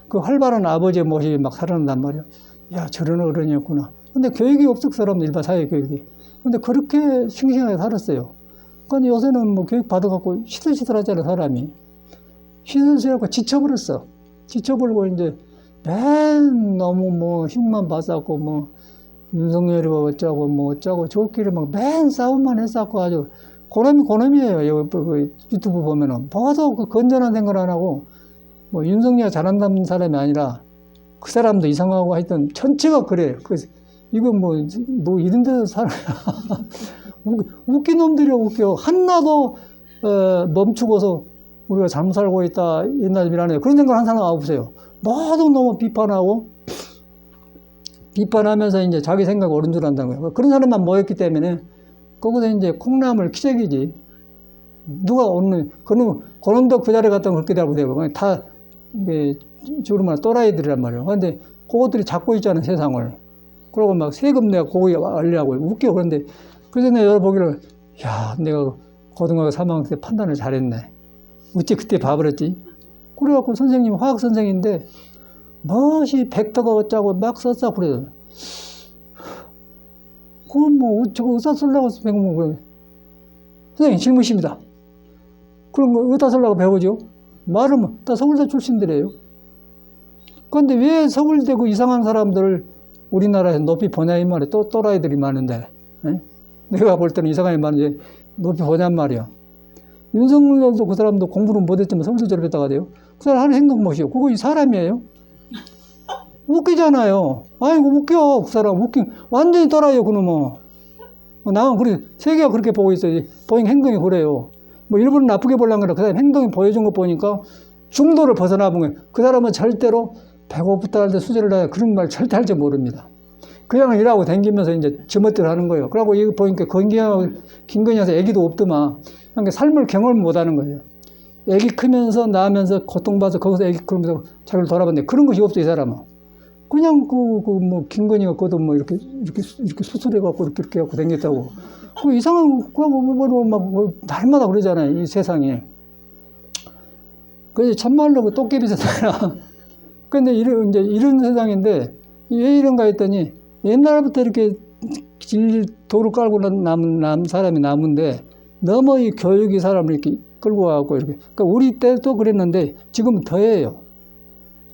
그 활발한 아버지의 모습이 막 살아난단 말이야. 야, 저런 어른이었구나. 근데 교육이 없을 사람들, 일반 사회 교육이. 근데 그렇게 싱싱하게 살았어요. 근데 요새는 뭐 교육 받아갖고 시들시들하잖아, 사람이. 시들시들하고 지쳐버렸어. 지쳐버리고 이제 맨 너무 뭐 힘만 봤었고 뭐 윤석열이 어쩌고 저끼리 막 맨 싸움만 했었고 아주 고놈이에요. 그 유튜브 보면은. 봐도 그 건전한 생각을 안 하고 뭐 윤석열 잘한다는 사람이 아니라 그 사람도 이상하고 하여튼 전체가 그래요. 그래서 이거 뭐 이런 데서 살아야. 웃긴 놈들이야, 웃겨. 하나도, 멈추고서 우리가 잘못 살고 있다, 옛날 미라네. 그런 생각을 한 사람 없어요. 모두 너무 비판하면서 이제 자기 생각 옳은 줄 안다는 거예요. 그런 사람만 모였기 때문에, 거기서 이제 콩나물 키재기지. 누가 오는, 그놈도 그 자리에 갔다 그렇게 되고 되고, 다, 주로 말해 또라이들이란 말이에요. 근데 그것들이 잡고 있잖아요, 세상을. 그러고 막 세금 내가 거기 알려고 웃겨. 그런데, 그래서 내가 열어보기를, 야, 내가 고등학교 3학년 때 판단을 잘했네. 어째 그때 봐버렸지? 그래갖고 선생님, 화학 선생인데, 멋이 벡터가 어쩌고 막 썼어, 그래요. 그건 뭐, 저거 의사 쓰려고 배우면 그래. 선생님, 질문입니다. 그럼 뭐, 의사 쓰려고 배우죠? 말은 다 서울대 출신들이에요. 그런데 왜 서울대 그 이상한 사람들을 우리나라에서 높이 보냐, 이 말이야. 또라이들이 많은데. 에? 내가 볼 때는 이상하게 많은데 높이 보냔 말이야. 윤석열도 그 사람도 공부는 못했지만 서울대 졸업했다가 돼요. 그 사람 하는 행동 못이요. 그거 이 사람이에요. 웃기잖아요. 아이고 웃겨. 그 사람 완전히 떠라요 그놈은. 나는 그래 세계가 그렇게 보고 있어요. 보잉 행동이 그래요. 뭐 일부러 나쁘게 보려는 거라 그 사람 행동이 보여준 거 보니까 중도를 벗어나본 거예요. 그 사람은 절대로 배고프다 할 때 수저를 놔야 그런 말 절대 할 줄 모릅니다. 그냥 일하고 다니면서 이제 지멋대로 하는 거예요. 그러고 이거 보니까 김건희여서 애기도 없더만. 그러니까 삶을 경험을 못 하는 거예요. 애기 크면서 나면서 고통받아서 거기서 애기 크면서 자기를 돌아봤는데 그런 것이 없어, 이 사람은. 그냥 뭐 김건희가 그것도 뭐 이렇게 수술해갖고 이렇게 갖고 다녔다고. 그 이상한, 막 날마다 그러잖아요, 이 세상에. 그래서 참말로 그 도깨비 세상이라. 근데 이런 세상인데 왜 이런가 했더니 옛날부터 이렇게 도를 깔고 남은 사람이 남은데 너무 이 교육이 사람을 이렇게 끌고 와갖고 이렇게. 그러니까 우리 때도 그랬는데 지금은 더해요.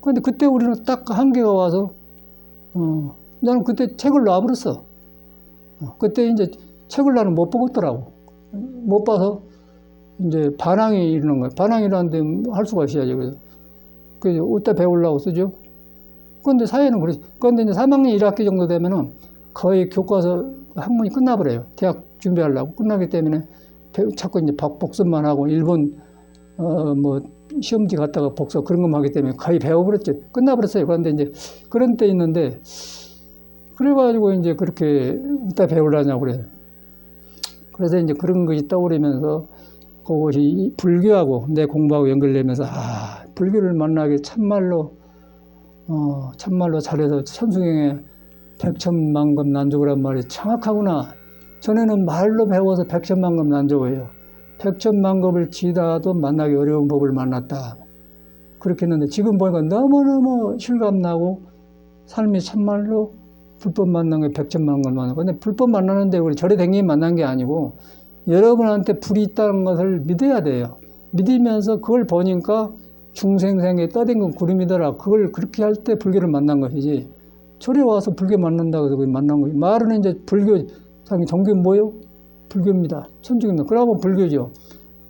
그런데 그때 우리는 딱 한계가 와서, 나는 그때 책을 놔버렸어. 그때 이제 책을 나는 못 보겠더라고. 못 봐서 이제 반항이 일어난 거예요. 반항이라는데 할 수가 있어야지. 그래서 어디다 배우려고 쓰죠? 그런데 사회는 그렇지. 그런데 이제 3학년 1학기 정도 되면은 거의 교과서 학문이 끝나버려요. 대학 준비하려고. 끝나기 때문에 자꾸 이제 복습만 하고 일본, 뭐, 시험지 갔다가 복습 그런 것만 하기 때문에 거의 배워버렸죠. 끝나버렸어요. 그런데 이제 그런 때 있는데, 그래가지고 이제 그렇게 어디다 배우려냐고 그래요. 그래서 이제 그런 것이 떠오르면서 그것이 불교하고 내 공부하고 연결되면서, 불교를 만나기 참말로 잘해서 천수경에 백천만금 난조고란 말이 정확하구나. 전에는 말로 배워서 백천만금 난조고예요. 백천만금을 지다도 만나기 어려운 법을 만났다. 그렇게 했는데 지금 보니까 너무너무 실감나고 삶이 참말로 불법 만난 게 백천만금을 만나고. 근데 불법 만나는데 우리 절에 댕기면 만난 게 아니고 여러분한테 불이 있다는 것을 믿어야 돼요. 믿으면서 그걸 보니까 중생생에 떠댕긴 구름이더라. 그걸 그렇게 할 때 불교를 만난 것이지. 절에 와서 불교 만난다고 해서 만난 거지. 말은 이제 불교, 자기 종교는 뭐예요? 불교입니다. 천주교입니다. 그러면 불교죠.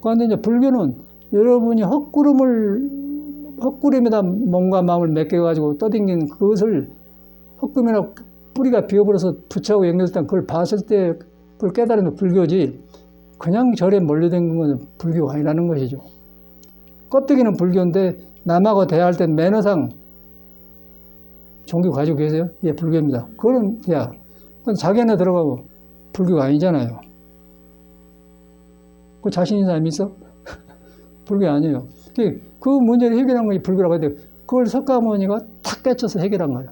그런데 이제 불교는 여러분이 헛구름에다 몸과 마음을 맡겨가지고 떠댕긴 그것을 헛구름이나 뿌리가 비어버려서 부처하고 연결된 그걸 봤을 때 그걸 깨달으면 불교지. 그냥 절에 몰려댕긴 건 불교가 아니라는 것이죠. 껍데기는 불교인데 남하고 대화할 땐 매너상 종교 가지고 계세요? 예, 불교입니다. 그거는 야, 그건 자기 안에 들어가고 불교가 아니잖아요. 그 자신 있는 사람이 있어? 불교 아니에요. 그 문제를 해결한 것이 불교라고 해야 돼요. 그걸 석가모니가 탁 깨쳐서 해결한 거예요.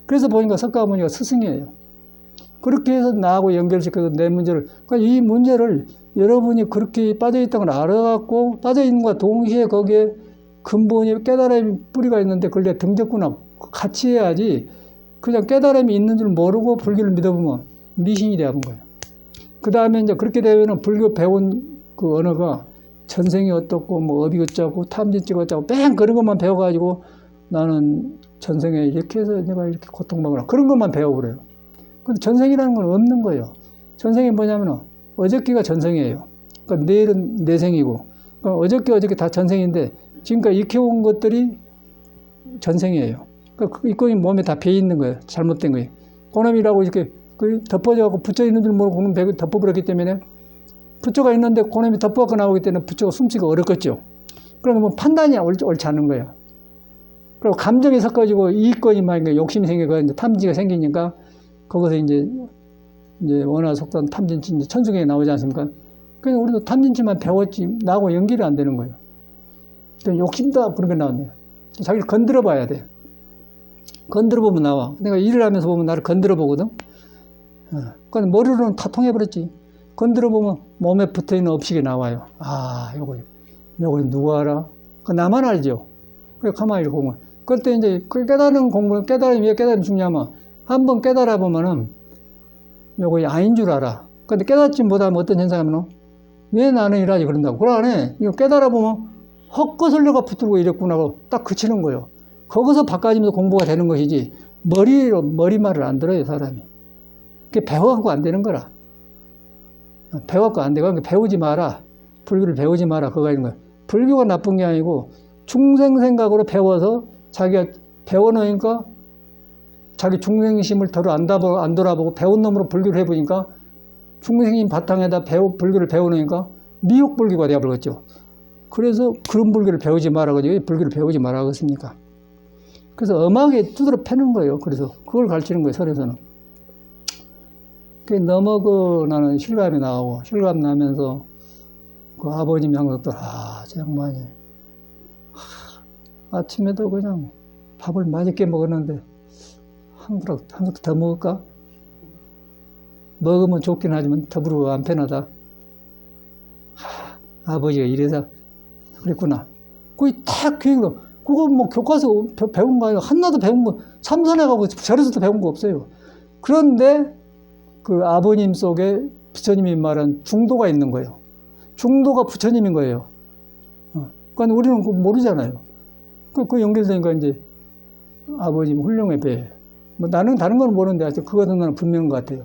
그래서 보니까 석가모니가 스승이에요. 그렇게 해서 나하고 연결시켜서 내 문제를, 그러니까 이 문제를 여러분이 그렇게 빠져있다는 걸 알아갖고 빠져있는 것과 동시에 거기에 근본이 깨달음의 뿌리가 있는데 그걸 내가 등졌구나. 같이 해야지. 그냥 깨달음이 있는 줄 모르고 불교를 믿어보면 미신이 되는 거예요. 그 다음에 이제 그렇게 되면은 불교 배운 그 언어가 전생이 어떻고 뭐 업이 어쩌고 탐진치가 어쩌고 뺑 그런 것만 배워가지고 나는 전생에 이렇게 해서 내가 이렇게 고통받거나 그런 것만 배워버려요. 근데 전생이라는 건 없는 거예요. 전생이 뭐냐면은 어저께가 전생이에요. 그러니까 내일은 내생이고, 그러니까 어저께 다 전생인데 지금까지 익혀온 것들이 전생이에요. 그러니까 이거는 몸에 다 배어 있는 거예요. 잘못된 거예요. 고놈이라고 이렇게 덮어져갖고 붙여 있는 줄 모르고 고놈 배고 덮어버렸기 때문에 부처가 있는데 고놈이 덮어갖고 나오기 때문에 부처가 숨기가 어렵겠죠. 그러면 뭐 판단이 옳지 않은 거예요. 그리고 감정이 섞어지고 이익권이 막 욕심이 생기고 이제 탐지가 생기니까 거기서 이제 원화 속단 탐진치 이제 천수경에 나오지 않습니까? 그냥 우리도 탐진치만 배웠지 나하고 연결이 안 되는 거예요. 욕심도 그런 게 나왔네요. 자기를 건드려 봐야 돼. 건드려 보면 나와. 내가 일을 하면서 보면 나를 건드려 보거든. 그러니까 머리로는 다 통해버렸지. 건드려 보면 몸에 붙어 있는 업식이 나와요. 요거 누가 알아? 그 나만 알죠. 그래 가만히 이렇게 보면. 그때 이제 그 깨달은 공부는 깨달음이 왜 깨달음이 중요하면 한번 깨달아 보면은 요거 아닌 줄 알아. 근데 깨닫지 못하면 어떤 현상이냐면 왜 나는 이러지 그런다고. 그걸 안 해. 이거 깨달아 보면 헛것을려가 붙들고 이랬구나 하고 딱 그치는 거예요. 거기서 바꿔지면서 공부가 되는 것이지 머리말을 안 들어요 사람이. 그게 배워갖고 안 되는 거라. 배워갖고 안 되고 배우지 마라. 불교를 배우지 마라. 그거 있는 거야. 불교가 나쁜 게 아니고 중생 생각으로 배워서 자기가 배워놓으니까 자기 중생심을 덜 안 돌아보고 배운 놈으로 불교를 해보니까 중생심 바탕에다 불교를 배워놓으니까 미혹불교가 되어버렸죠. 그래서 그런 불교를 배우지 말라고 왜 불교를 배우지 말라고 했습니까? 그래서 엄하게 두드러 패는 거예요. 그래서 그걸 가르치는 거예요. 설에서는. 나는 실감이 나고 실감 나면서 그 아버님이 항상 또 저 양반이 아침에도 그냥 밥을 맛있게 먹었는데 한 그릇 더 먹을까? 먹으면 좋긴 하지만 더불어 안 편하다. 아버지가 이래서 그랬구나. 거의 다 교육으로. 그거 뭐 교과서 배운 거 아니고 하나도 배운 거 참선해가고 절에서도 배운 거 없어요. 그런데 그 아버님 속에 부처님이 말한 중도가 있는 거예요. 중도가 부처님인 거예요. 그러니까 우리는 그거 모르잖아요. 그 연결되니까 이제 아버지 훌륭해 배. 뭐 나는 다른 건 모르는데 하여튼 그거는 나는 분명한 것 같아요.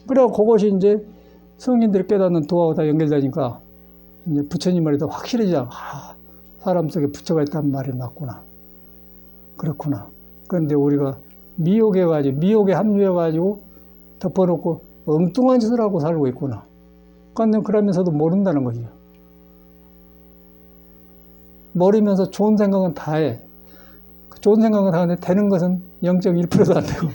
그래고 그것이 이제 성인들이 깨닫는 도하고 다 연결되니까 이제 부처님 말이 더 확실해져. 아, 사람 속에 부처가 있다는 말이 맞구나. 그렇구나. 그런데 우리가 미혹에 합류해가지고 덮어놓고 엉뚱한 짓을 하고 살고 있구나. 그러면서도 모른다는 거죠. 모르면서 좋은 생각은 다 해. 좋은 생각은 다 하는데 되는 것은 0.1%도 안 되고.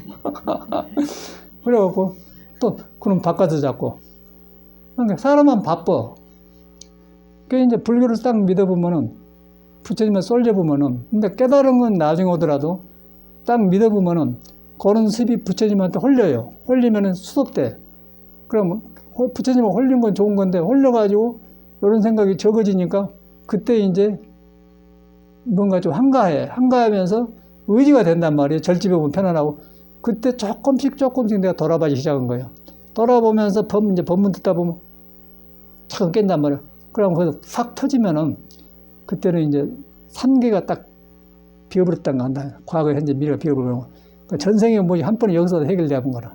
그래갖고 또 그럼 바꿔서 잡고. 그러니까 사람은 바빠. 그 이제 불교를 딱 믿어보면은 부처님을 쏠려보면은 근데 깨달은 건 나중에 오더라도 딱 믿어보면은 그런 습이 부처님한테 홀려요. 홀리면은 수습돼. 그러면 부처님을 홀린 건 좋은 건데 홀려가지고 이런 생각이 적어지니까 그때 이제 뭔가 좀 한가하면서 의지가 된단 말이에요. 절집해 보면 편안하고 그때 조금씩 내가 돌아보기 시작한 거예요. 돌아보면서 이제 법문 듣다 보면 참 깬단 말이에요. 그럼 거기서 싹 터지면은 그때는 이제 3개가 딱 비어버렸다는 거 한다. 과거, 현재, 미래가 비어버리고 그러니까 전생에 뭐지 한 번에 여기서 해결되는 거라.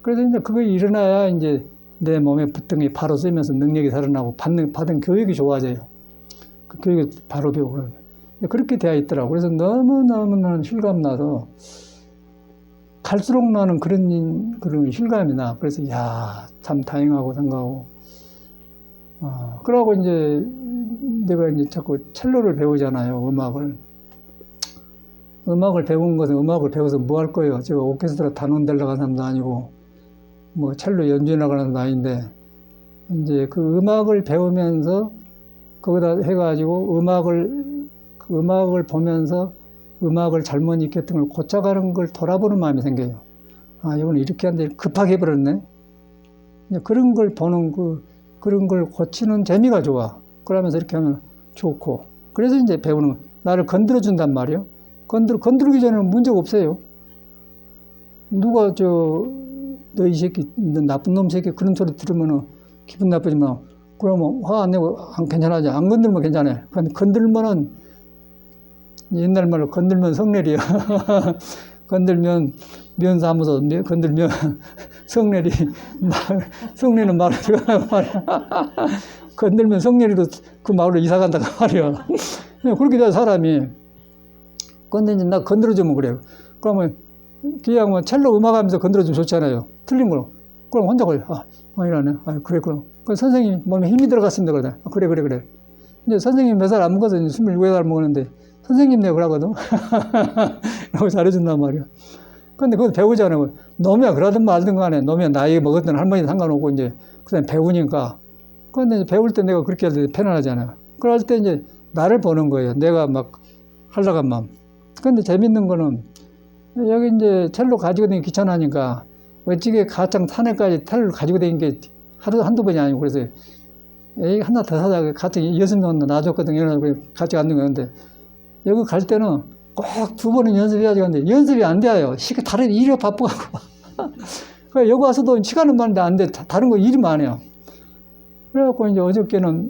그래서 이제 그거 일어나야 이제 내 몸에 붙은 게 바로 쓰면서 능력이 살아나고 받은 교육이 좋아져요. 그 교육을 바로 배우고 그렇게 되어 있더라고. 그래서 너무너무 나는 실감나서 갈수록 나는 그런 실감이 나. 그래서 야, 참 다행하고 생각하고. 그러고 이제 내가 이제 자꾸 첼로를 배우잖아요. 음악을 배운 것은 음악을 배워서 뭐 할 거예요? 제가 오케스트라 단원 되려고 하는 사람도 아니고 뭐 첼로 연주해 나가는 사람도 아닌데 이제 그 음악을 배우면서 거기다 해가지고 음악을 보면서 음악을 잘못 익혔던 걸 고쳐가는 걸 돌아보는 마음이 생겨요. 아, 이거는 이렇게 하는데 급하게 해버렸네. 그런 걸 보는 그런 걸 고치는 재미가 좋아. 그러면서 이렇게 하면 좋고. 그래서 이제 배우는, 나를 건드려준단 말이에요. 건드리기 전에는 문제가 없어요. 누가 너 이 새끼, 너 나쁜 놈 새끼 그런 소리 들으면은 기분 나쁘지만, 그러면 화 안 내고 괜찮아지. 안 건들면 괜찮아요. 건들면은, 옛날 말로 건들면 성내리야. 건들면 면사무소, 건들면 성내리, 성내는 마을에 들어가는 말이야. 건들면 성내리로 그 마을로 이사 간다고 말이야. 그렇게 돼, 사람이. 근데 이제 나 건드려주면 그래요. 그러면, 그냥 뭐 첼로 음악하면서 건드려주면 좋잖아요. 틀린 걸. 그럼 혼자 걸려. 이러네. 그래, 그럼. 그 선생님 몸에 힘이 들어갔습니다. 그러다. 그래. 이제 선생님 몇 살 안 먹어서 27살 먹었는데, 선생님 내가 그러거든. 라고 잘해준단 말이야. 근데 그거 배우잖아요. 놈이야 그러든 말든 간에, 놈이야 나이 먹었던 할머니 상관없고, 이제, 그 다음에 배우니까. 근데 이제 배울 때 내가 그렇게 할 때 편안하잖아요. 그럴 때 이제 나를 보는 거예요. 내가 막 하려고 한 마음. 근데 재밌는 거는, 여기 이제 첼로 가지고 다니기 귀찮으니까, 어찌게 가창 산에까지 첼로 가지고 다니는 게 한두 번이 아니고, 그래서, 에이, 하나 더 사자. 가창 6명 놔줬거든. 그래서 같이 앉는 거였는데, 여기 갈 때는 꼭 2번은 연습해야지 하는데, 연습이 안 돼요. 다른 일이 바빠갖고. 그러니까 여기 와서도 시간은 많은데 안 돼. 다른 거 일이 많아요. 그래갖고 이제 어저께는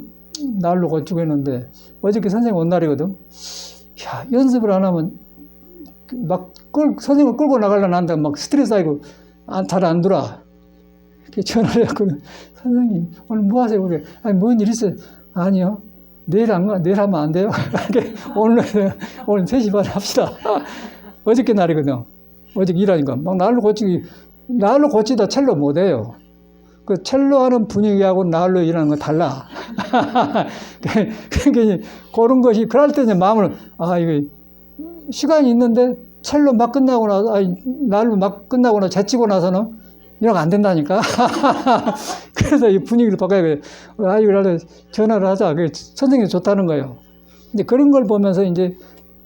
날로 고치고 했는데, 어저께 선생님 온 날이거든. 야, 연습을 안 하면, 선생님을 끌고 나가려고 한다. 막 스트레스 쌓이고, 잘 안 돌아. 전화를 해갖고, 선생님, 오늘 뭐 하세요? 그래. 뭔 일 있어요? 아니요. 내일 하면 안 돼요? 오늘 3시 반에 합시다. 어저께 날이거든. 어저께 일하니까. 막 날로 고치다 첼로 못 해요. 그 첼로 하는 분위기하고 날로 일하는 건 달라. 그러니까 그런 것이, 그럴 때 이제 마음을, 이거, 시간이 있는데 첼로 막 끝나고 나서, 날로 막 끝나고 나서 제치고 나서는 이러면 안 된다니까. 그래서 이 분위기를 바꿔야 돼. 이거 전화를 하자. 선생님이 좋다는 거예요. 이제 그런 걸 보면서 이제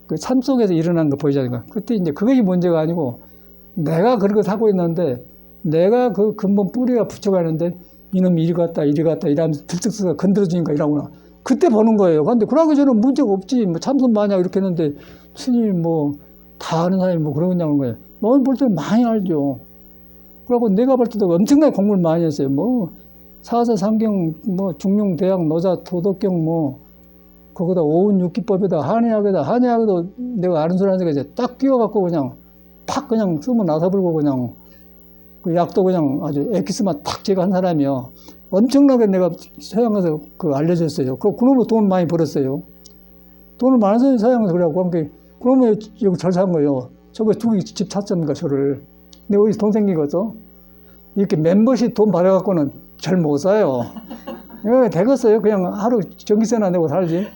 그 삶 속에서 일어나는 걸 보이자니까. 그때 이제 그것이 문제가 아니고 내가 그런 걸 하고 있는데 내가 그 근본 뿌리가 붙여가는데 이놈이 이리 갔다 이러면서 들썩들썩 건드려주니까 이러구나. 그때 보는 거예요. 근데 그러기 전에는 문제가 없지. 뭐 참선 마냥 이렇게 했는데 스님 다 아는 사람이 그러고 있냐는 거예요. 너는 볼 때는 많이 알죠. 그리고 내가 볼 때도 엄청나게 공부를 많이 했어요. 사사삼경, 중용, 대학, 노자, 도덕경, 거기다 오운육기법에다 한의학에도 내가 아는 소리 하니까 이제 딱 끼워갖고 그냥 팍 그냥 쓰면 나서불고 그냥 그 약도 그냥 아주 엑기스만 탁 제거한 사람이요. 엄청나게 내가 서양에서 그 알려졌어요. 그러면 돈 많이 벌었어요. 돈을 많이 써요, 서양에서. 그래갖고, 그러면 여기 잘 산 거예요. 저거 두 개 집 샀습니까, 저를. 근데 어디서 돈 생기겠어? 이렇게 멤버십 돈 받아갖고는 잘 못 사요. 예, 되겠어요. 그냥 하루 전기세나 내고 살지.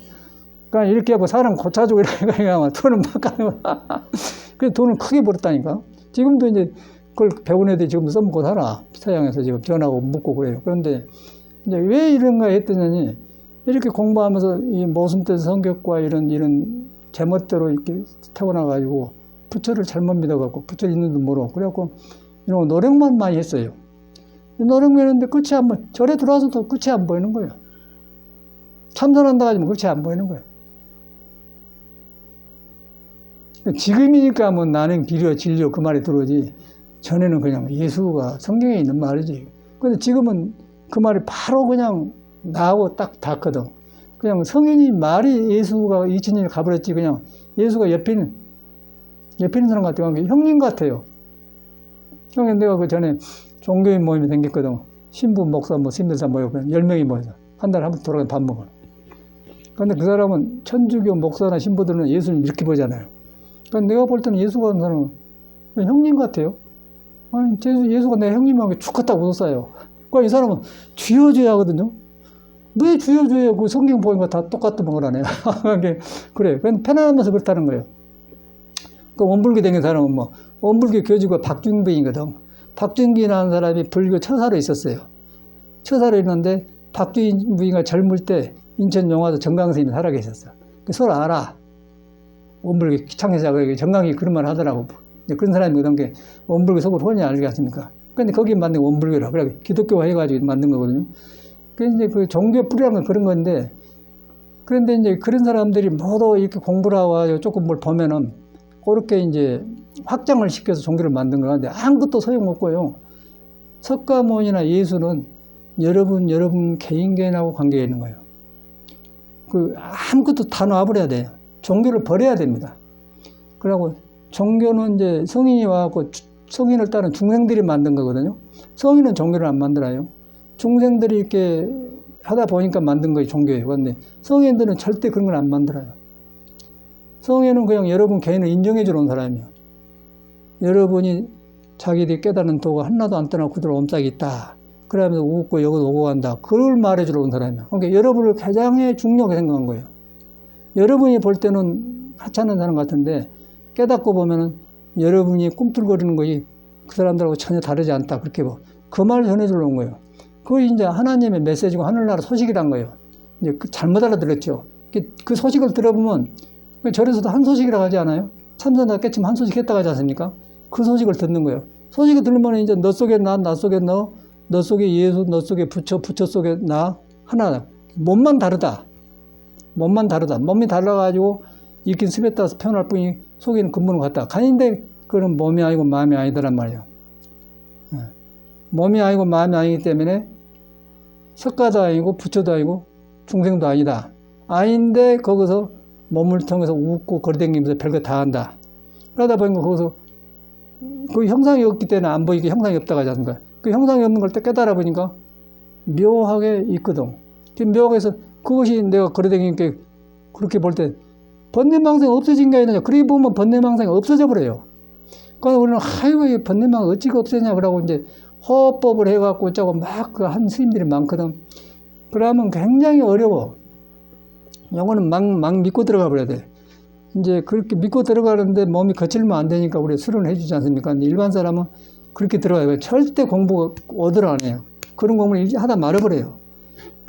그러니까 이렇게 하고 사람 고쳐주고 이러니까 그냥 돈을 막 가는 거야. 그래서 돈을 크게 벌었다니까. 지금도 이제 그걸 배운 애들이 지금 써먹고 살아. 서양에서 지금 전하고 묻고 그래요. 그런데 이제 왜 이런가 했더니 이렇게 공부하면서 이 모순된 성격과 이런 제멋대로 이렇게 태어나가지고 부처를 잘못 믿어갖고 부처 있는 줄 모르고 그래갖고 이런 노력만 많이 했어요. 노력만 했는데 끝이 안 보여. 절에 들어와서도 끝이 안 보이는 거예요. 참선한다 하지만 끝이 안 보이는 거예요. 지금이니까 뭐 나는 길이요 진리요 그 말이 들어오지. 전에는 그냥 예수가 성경에 있는 말이지. 근데 지금은 그 말이 바로 그냥 나하고 딱 닿거든. 그냥 성인이 말이 예수가 2000년이 가버렸지. 그냥 예수가 옆에 있는 사람 같아요. 형님 같아요. 형님 내가 그 전에 종교인 모임이 생겼거든. 신부, 목사, 신들사 모이고 10명이 모여서 한 달에 한 번 돌아가서 밥 먹어. 근데 그 사람은 천주교 목사나 신부들은 예수님 이렇게 보잖아요. 그러니까 내가 볼 때는 예수가 하는 사람은 형님 같아요. 아니, 예수가 내 형님하고 죽었다고 웃었어요. 그러니까 이 사람은 쥐어줘야 하거든요. 왜 쥐어줘요? 그 성경 보니까 다 똑같은 거라네. 그래. 그건 편안하면서 그렇다는 거예요. 그 원불교 댕긴 사람은 원불교 교주가 박준빈이거든. 박준빈이라는 사람이 불교 처사로 있었어요. 처사로 있는데 박준빈이가 젊을 때 인천 용화도 정강스님이 살아계셨어. 서로 알아. 원불교 창세자가 정강이 그런 말 하더라고. 그런 사람이거든. 게 원불교 속을 훤히 알겠습니까? 근데 거기에 만든 원불교라. 그래 기독교화 해가지고 만든 거거든요. 그 이제 그 종교 뿌리라는 건 그런 건데, 그런데 이제 그런 사람들이 모두 이렇게 공부를 하고 조금 뭘 보면은 그렇게 이제 확장을 시켜서 종교를 만든 거라는데 아무것도 소용없고요. 석가모니나 예수는 여러분 개인하고 관계가 있는 거예요. 그 아무것도 다 놔버려야 돼요. 종교를 버려야 됩니다. 그리고 종교는 이제 성인이 와갖고 성인을 따른 중생들이 만든 거거든요. 성인은 종교를 안 만들어요. 중생들이 이렇게 하다 보니까 만든 거예요, 종교예요. 그런데 성인들은 절대 그런 걸 안 만들어요. 성인은 그냥 여러분 개인을 인정해 주는 사람이에요. 여러분이 자기들이 깨닫는 도가 하나도 안 떠나고 그대로 옴짝이 있다. 그러면서 웃고 여기도 오고 간다. 그걸 말해 주러 온 사람이에요. 그러니까 여러분을 가장 중요하게 생각한 거예요. 여러분이 볼 때는 하찮은 사람 같은데 깨닫고 보면은 여러분이 꿈틀거리는 것이 그 사람들하고 전혀 다르지 않다. 그렇게 그 말을 전해주러 온 거예요. 그게 이제 하나님의 메시지고 하늘나라 소식이란 거예요. 이제 잘못 알아들었죠. 그 소식을 들어보면 절에서도 한 소식이라고 하지 않아요? 참선다 깨치면 한 소식 했다고 하지 않습니까? 그 소식을 듣는 거예요. 소식을 들으면 이제 너 속에 나 속에 너 속에 예수, 너 속에 부처 속에 나 하나다. 몸만 다르다. 몸이 달라가지고 익힌 습에 따라서 표현할 뿐이 속에는 근본은 같다. 간인데 그건 몸이 아니고 마음이 아니더란 말이에요. 몸이 아니고 마음이 아니기 때문에 석가도 아니고 부처도 아니고 중생도 아니다. 아닌데 거기서 몸을 통해서 웃고 거리다니면서 별거 다 한다. 그러다 보니까 거기서 그 형상이 없기 때문에 안 보이게 형상이 없다고 하지 않습니까? 그 형상이 없는 걸 또 깨달아 보니까 묘하게 있거든. 묘하게 해서 그것이 내가 거리다니니까 그렇게 볼 때 번뇌망상이 없어진 게 아니냐. 그렇게 보면 번뇌망상이 없어져 버려요. 그래서 우리는 아이고 번뇌망상 어찌가 없어지냐 그러고 이제 호흡법을 해갖고 짜고 막 그 한 스님들이 많거든. 그러면 굉장히 어려워. 영어는 막 믿고 들어가 버려야 돼. 이제 그렇게 믿고 들어가는데 몸이 거칠면 안 되니까 우리 수련을 해주지 않습니까? 근데 일반 사람은 그렇게 들어가요. 절대 공부 오더를 안 해요. 그런 공부를 하다 말아버려요.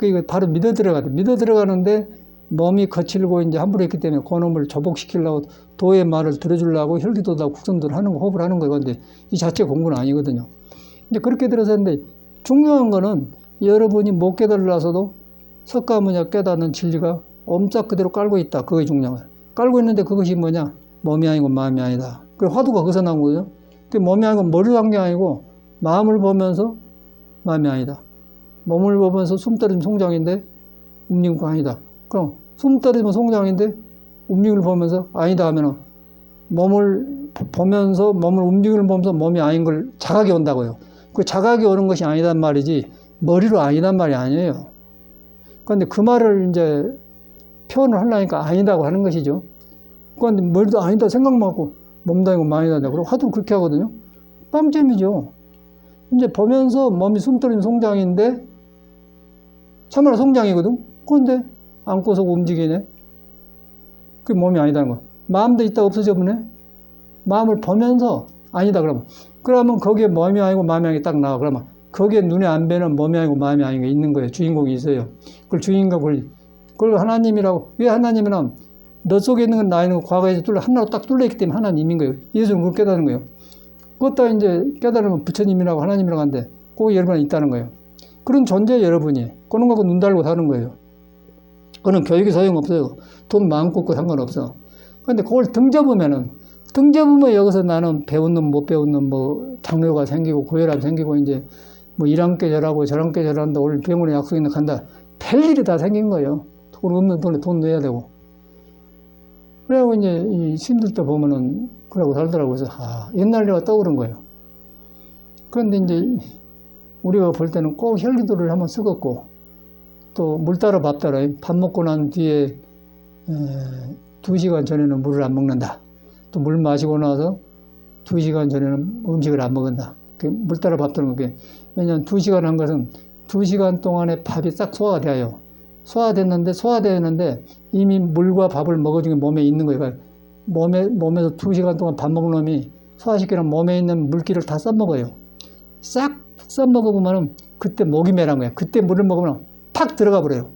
이거 바로 믿어 들어가야 돼. 믿어 들어가는데 몸이 거칠고 이제 함부로 했기 때문에 그놈을 조복시키려고 도의 말을 들어주려고 혈기도다 국선도를 하는 거, 호흡을 하는 거예요. 근데 이 자체 공부는 아니거든요. 이제 그렇게 들어서는데 중요한 거는 여러분이 못 깨달으라서도 석가모니가 깨닫는 진리가 옴짝 그대로 깔고 있다. 그게 중요한 거예요. 깔고 있는데 그것이 뭐냐? 몸이 아니고 마음이 아니다. 그 화두가 거기서 나온 거죠. 그 몸이 아니고 머리를 한 게 아니고 마음을 보면서 마음이 아니다. 몸을 보면서 숨 떨어진 송장인데 움직임이 아니다. 그럼 숨 떨어지면 송장인데 움직임을 보면서 아니다 하면은 몸을 보면서 몸을 움직임을 보면서 몸이 아닌 걸 자각이 온다고요. 그 자각이 오는 것이 아니단 말이지 머리로 아니단 말이 아니에요. 그런데 그 말을 이제 표현을 하려니까 아니다고 하는 것이죠. 그런데 머리도 아니다 생각만 하고 몸도 아니고 마음이 아니다. 그리고 하도 그렇게 하거든요. 빵점이죠. 이제 보면서 몸이 숨 떨어지면 송장인데 참말로 송장이거든. 그런데 안고서 움직이네. 그게 몸이 아니다는 거. 마음도 있다 없어져 보네. 마음을 보면서 아니다 그러면 거기에 몸이 아니고 마음이 아닌 게 딱 나와. 그러면 거기에 눈에 안 뵈는 몸이 아니고 마음이 아닌 게 있는 거예요. 주인공이 있어요. 그걸 그걸 하나님이라고. 왜 하나님이냐면 너 속에 있는 건 나 있는 거 과거에서 하나로 딱 뚫려있기 때문에 하나님인 거예요. 예수는 그걸 깨닫는 거예요. 그것도 이제 깨달으면 부처님이라고 하나님이라고 하는데 꼭 여러분이 있다는 거예요. 그런 존재 여러분이 그런 거 갖고 눈 달고 사는 거예요. 그거는 교육이 소용없어요. 돈 많고 없고 상관없어. 그런데 그걸 등져보면 여기서 나는 배운 놈 못 배운 놈 뭐 당뇨가 생기고 고혈압 생기고 이제 뭐 이랑께 저라고 저랑께 저란다 오늘 병원에 약속 있는 간다 별일이 다 생긴 거예요. 돈 없는 돈에 돈 넣어야 되고. 그래갖고 이제 이 스님들도 보면은 그러고 살더라고. 그래서 옛날 일가 떠오른 거예요. 그런데 이제 우리가 볼 때는 꼭 혈기도를 한번 쓰겠고 또 물 따라 밥 따라 밥 먹고 난 뒤에 2시간 전에는 물을 안 먹는다. 또 물 마시고 나서 2시간 전에는 음식을 안 먹는다. 물 따라 밥 따르는 게 왜냐하면 2시간 한 것은 2시간 동안에 밥이 싹 소화가 돼요. 소화되는데 이미 물과 밥을 먹어준 게 몸에 있는 거예요. 그러니까 몸에서 2시간 동안 밥 먹는 놈이 소화시키는 몸에 있는 물기를 다 써먹어요. 싹 써먹어보면은 그때 목이 메란 거예요. 그때 물을 먹으면 팍 들어가 버려요.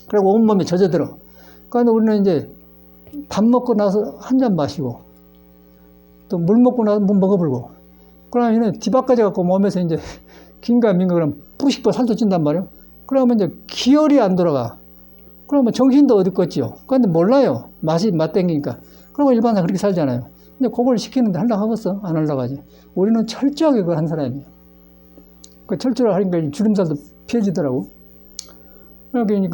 그리고 온몸에 젖어들어. 그러니까 우리는 이제 밥 먹고 나서 한 잔 마시고 또 물 먹고 나서 물 먹어버리고 그러면 뒤바까지 갖고 몸에서 이제 긴가민가 그러면 뿌식뿌 살도 찐단 말이에요. 그러면 이제 기혈이 안 돌아가. 그러면 정신도 어디 껐지요. 그런데 몰라요. 맛 땡기니까. 그러면 일반상 그렇게 살잖아요. 근데 그걸 시키는데 하려고 하겠어? 안 하려고 하지. 우리는 철저하게 그걸 한 사람이에요. 그 철저하게 하니까 주름살도 펴지더라고. 여기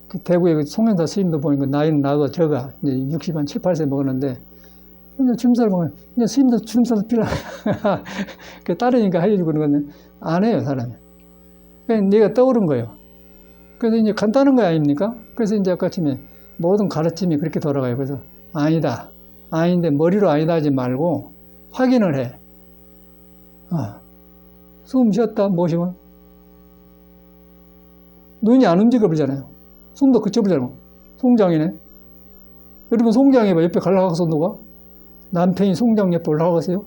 그 대구에 그 송현사 스님도 보니까 나이는 나고 저가 이제 60한 7, 8세 먹었는데 이제 주름살 보면 이제 스님도 주름살도 필요 그 따르니까 하려고 그러는 건데 안 해요 사람이. 그냥 내가 떠오른 거예요. 그래서 이제 간단한 거 아닙니까? 그래서 이제 아까 아침에 모든 가르침이 그렇게 돌아가요. 그래서 아니다. 아닌데 머리로 아니다 하지 말고 확인을 해. 숨 쉬었다 모시면 눈이 안 움직여 버리잖아요. 숨도 그쳐버리잖아요. 송장이네. 여러분 송장 해봐. 옆에 갈라가서 누가? 남편이 송장 옆에 올라가겠어요?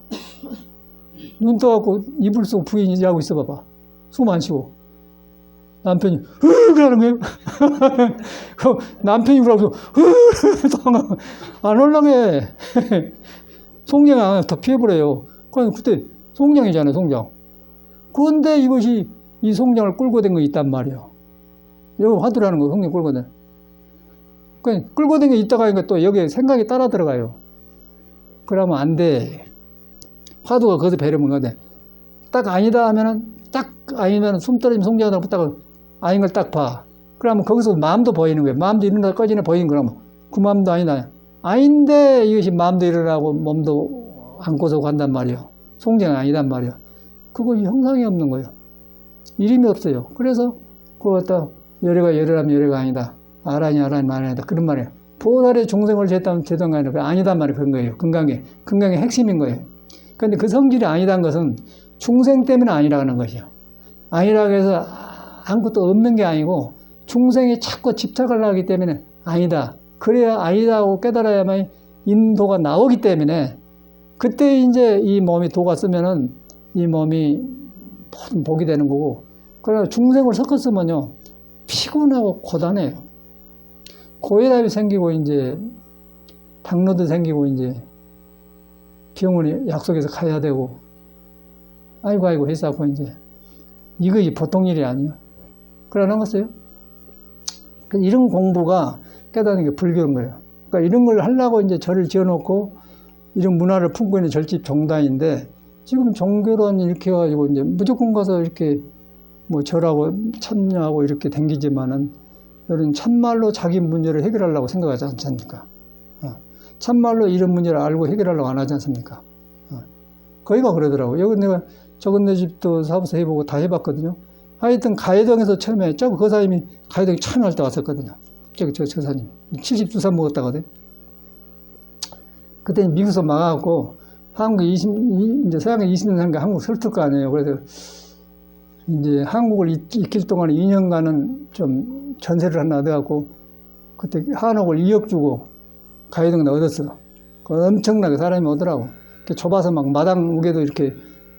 눈 떠갖고 이불 속 부인이 자고 있어 봐봐. 숨 안 쉬고. 남편이 그러는 거예요. 남편이 그러고 안 올라게. 송장 더 피해버려요. 그럼 그때 송장이잖아요. 송장. 그런데 이것이 이 송장을 끌고 된 거 있단 말이에요. 여기 화두라는 거 송장 끌고 된. 그러니까 끌고 된 게 있다가 하니까 또 여기에 생각이 따라 들어가요. 그러면 안 돼. 화두가 거기서 배려면 건데 딱 아니다 하면은 딱 아니면 숨 떨어지면 송장하다고 딱 아닌 걸 딱 봐. 그러면 거기서 마음도 보이는 거예요. 마음도 일어나 꺼지네 보이는 거라면 그 마음도 아니다. 아닌데 이것이 마음도 일어나고 몸도 안고서 간단 말이에요. 송장이 아니단 말이에요. 그거 형상이 없는 거예요. 이름이 없어요. 그래서 그걸 갖다 열애가 열애라면 열애가 아니다. 아라니 아니다. 그런 말이에요. 보살의 중생을 제다면 제도가 아니라 아니단 말이 그런 거예요. 건강의 핵심인 거예요. 그런데 그 성질이 아니다는 것은 중생 때문에 아니라는 것이요. 아니라고 해서 아무것도 없는 게 아니고 중생이 자꾸 집착을 하기 때문에 아니다. 그래야 아니다고 깨달아야만 인도가 나오기 때문에 그때 이제 이 몸이 도가 쓰면은 이 몸이 모든 복이 되는 거고 그러나 중생을 섞었으면요 피곤하고 고단해요. 고혈압이 생기고 이제 당뇨도 생기고 이제 병원에 약속해서 가야 되고 아이고 해서고 이제 이것이 보통 일이 아니에요. 그러는 거어요. 이런 공부가 깨닫는 게 불교인 거예요. 그러니까 이런 걸 하려고 이제 절을 지어놓고 이런 문화를 품고 있는 절집 종단인데 지금 종교론 이렇게 해가지고 이제 무조건 가서 이렇게 뭐 절하고 참여하고 이렇게 댕기지만은 이런 참말로 자기 문제를 해결하려고 생각하지 않지 않습니까? 참말로 이런 문제를 알고 해결하려고 안 하지 않습니까? 거의가 그러더라고요. 여기 내가 저건 내 집도 사무소 해보고 다 해봤거든요. 하여튼 가해동에서 처음에 그 사람이 가해동에 참여할 때 왔었거든요. 저 사장님이 72살 먹었다거든. 그때 미국에서 막아갖고 한국 이제 서양에 20년 산 게 한국 설득 거 아니에요. 그래서 이제 한국을 있길 동안 2년간은 좀 전세를 하나 얻어갖고 그때 한옥을 2억 주고 가해동에 얻었어. 엄청나게 사람이 오더라고. 좁아서 막 마당 우개도 이렇게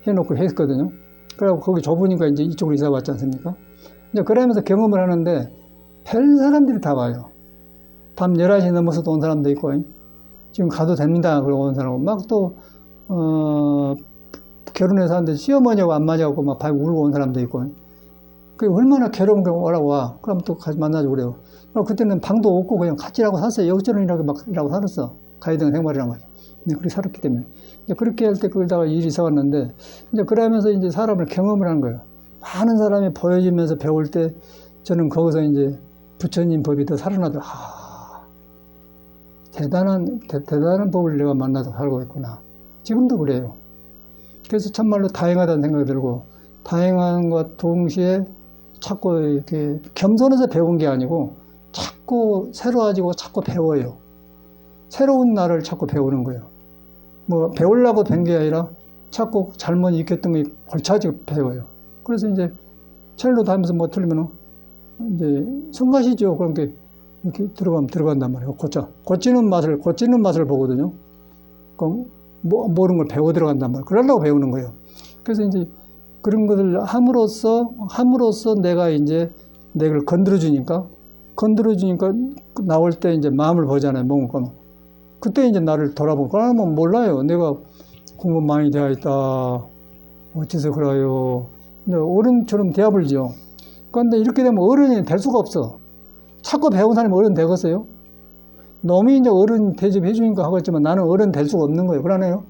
해놓고 했거든요. 그래갖고 거기 좁으니까 이제 이쪽으로 이사 왔지 않습니까? 이제 그러면서 경험을 하는데 별 사람들이 다 와요. 밤 11시 넘어서도 온 사람도 있고, 지금 가도 됩니다. 그러고 온 사람은 막 또, 결혼해서 하는데 시어머니하고 안 맞아갖고 막 밤에 울고 온 사람도 있고, 그게 얼마나 괴로운 게 오라고 와. 그럼 또 같이 만나자고 그래요. 그때는 방도 없고 그냥 같이 일하고 샀어요. 역전이라고 막 일하고 살았어. 가해동 생활이란 거죠. 그렇게 살았기 때문에. 이제 그렇게 할 때 그러다가 일이 있어왔는데, 이제 그러면서 이제 사람을 경험을 하는 거예요. 많은 사람이 보여지면서 배울 때 저는 거기서 이제 부처님 법이 더 살아나더라. 대단한 법을 내가 만나서 살고 있구나. 지금도 그래요. 그래서 참말로 다행하다는 생각이 들고, 다행한 것 동시에 자꾸 이렇게 겸손해서 배운 게 아니고, 자꾸 새로워지고 자꾸 배워요. 새로운 나를 자꾸 배우는 거예요. 뭐, 배우려고 된 게 아니라 자꾸 잘못 익혔던 게 골차지고 배워요. 그래서 이제 첼로도 하면서 뭐 틀리면 이제 성가시죠. 그런 게 이렇게 들어간단 말이에요. 고치는 맛을 보거든요. 그럼 모르는 걸 배워 들어간단 말이에요. 그러려고 배우는 거예요. 그래서 이제 그런 것을 함으로써 내가 이제 내가 건드려주니까 나올 때 이제 마음을 보잖아요. 뭔가. 그때 이제 나를 돌아보고, 그러면 몰라요. 내가 공부 많이 되어 있다. 어째서 그래요. 어른처럼 대화불죠. 그런데 이렇게 되면 어른이 될 수가 없어. 자꾸 배운 사람이 어른 되겠어요? 놈이 이제 어른 대접해 주니까 하겠지만 나는 어른 될 수가 없는 거예요. 그러네요.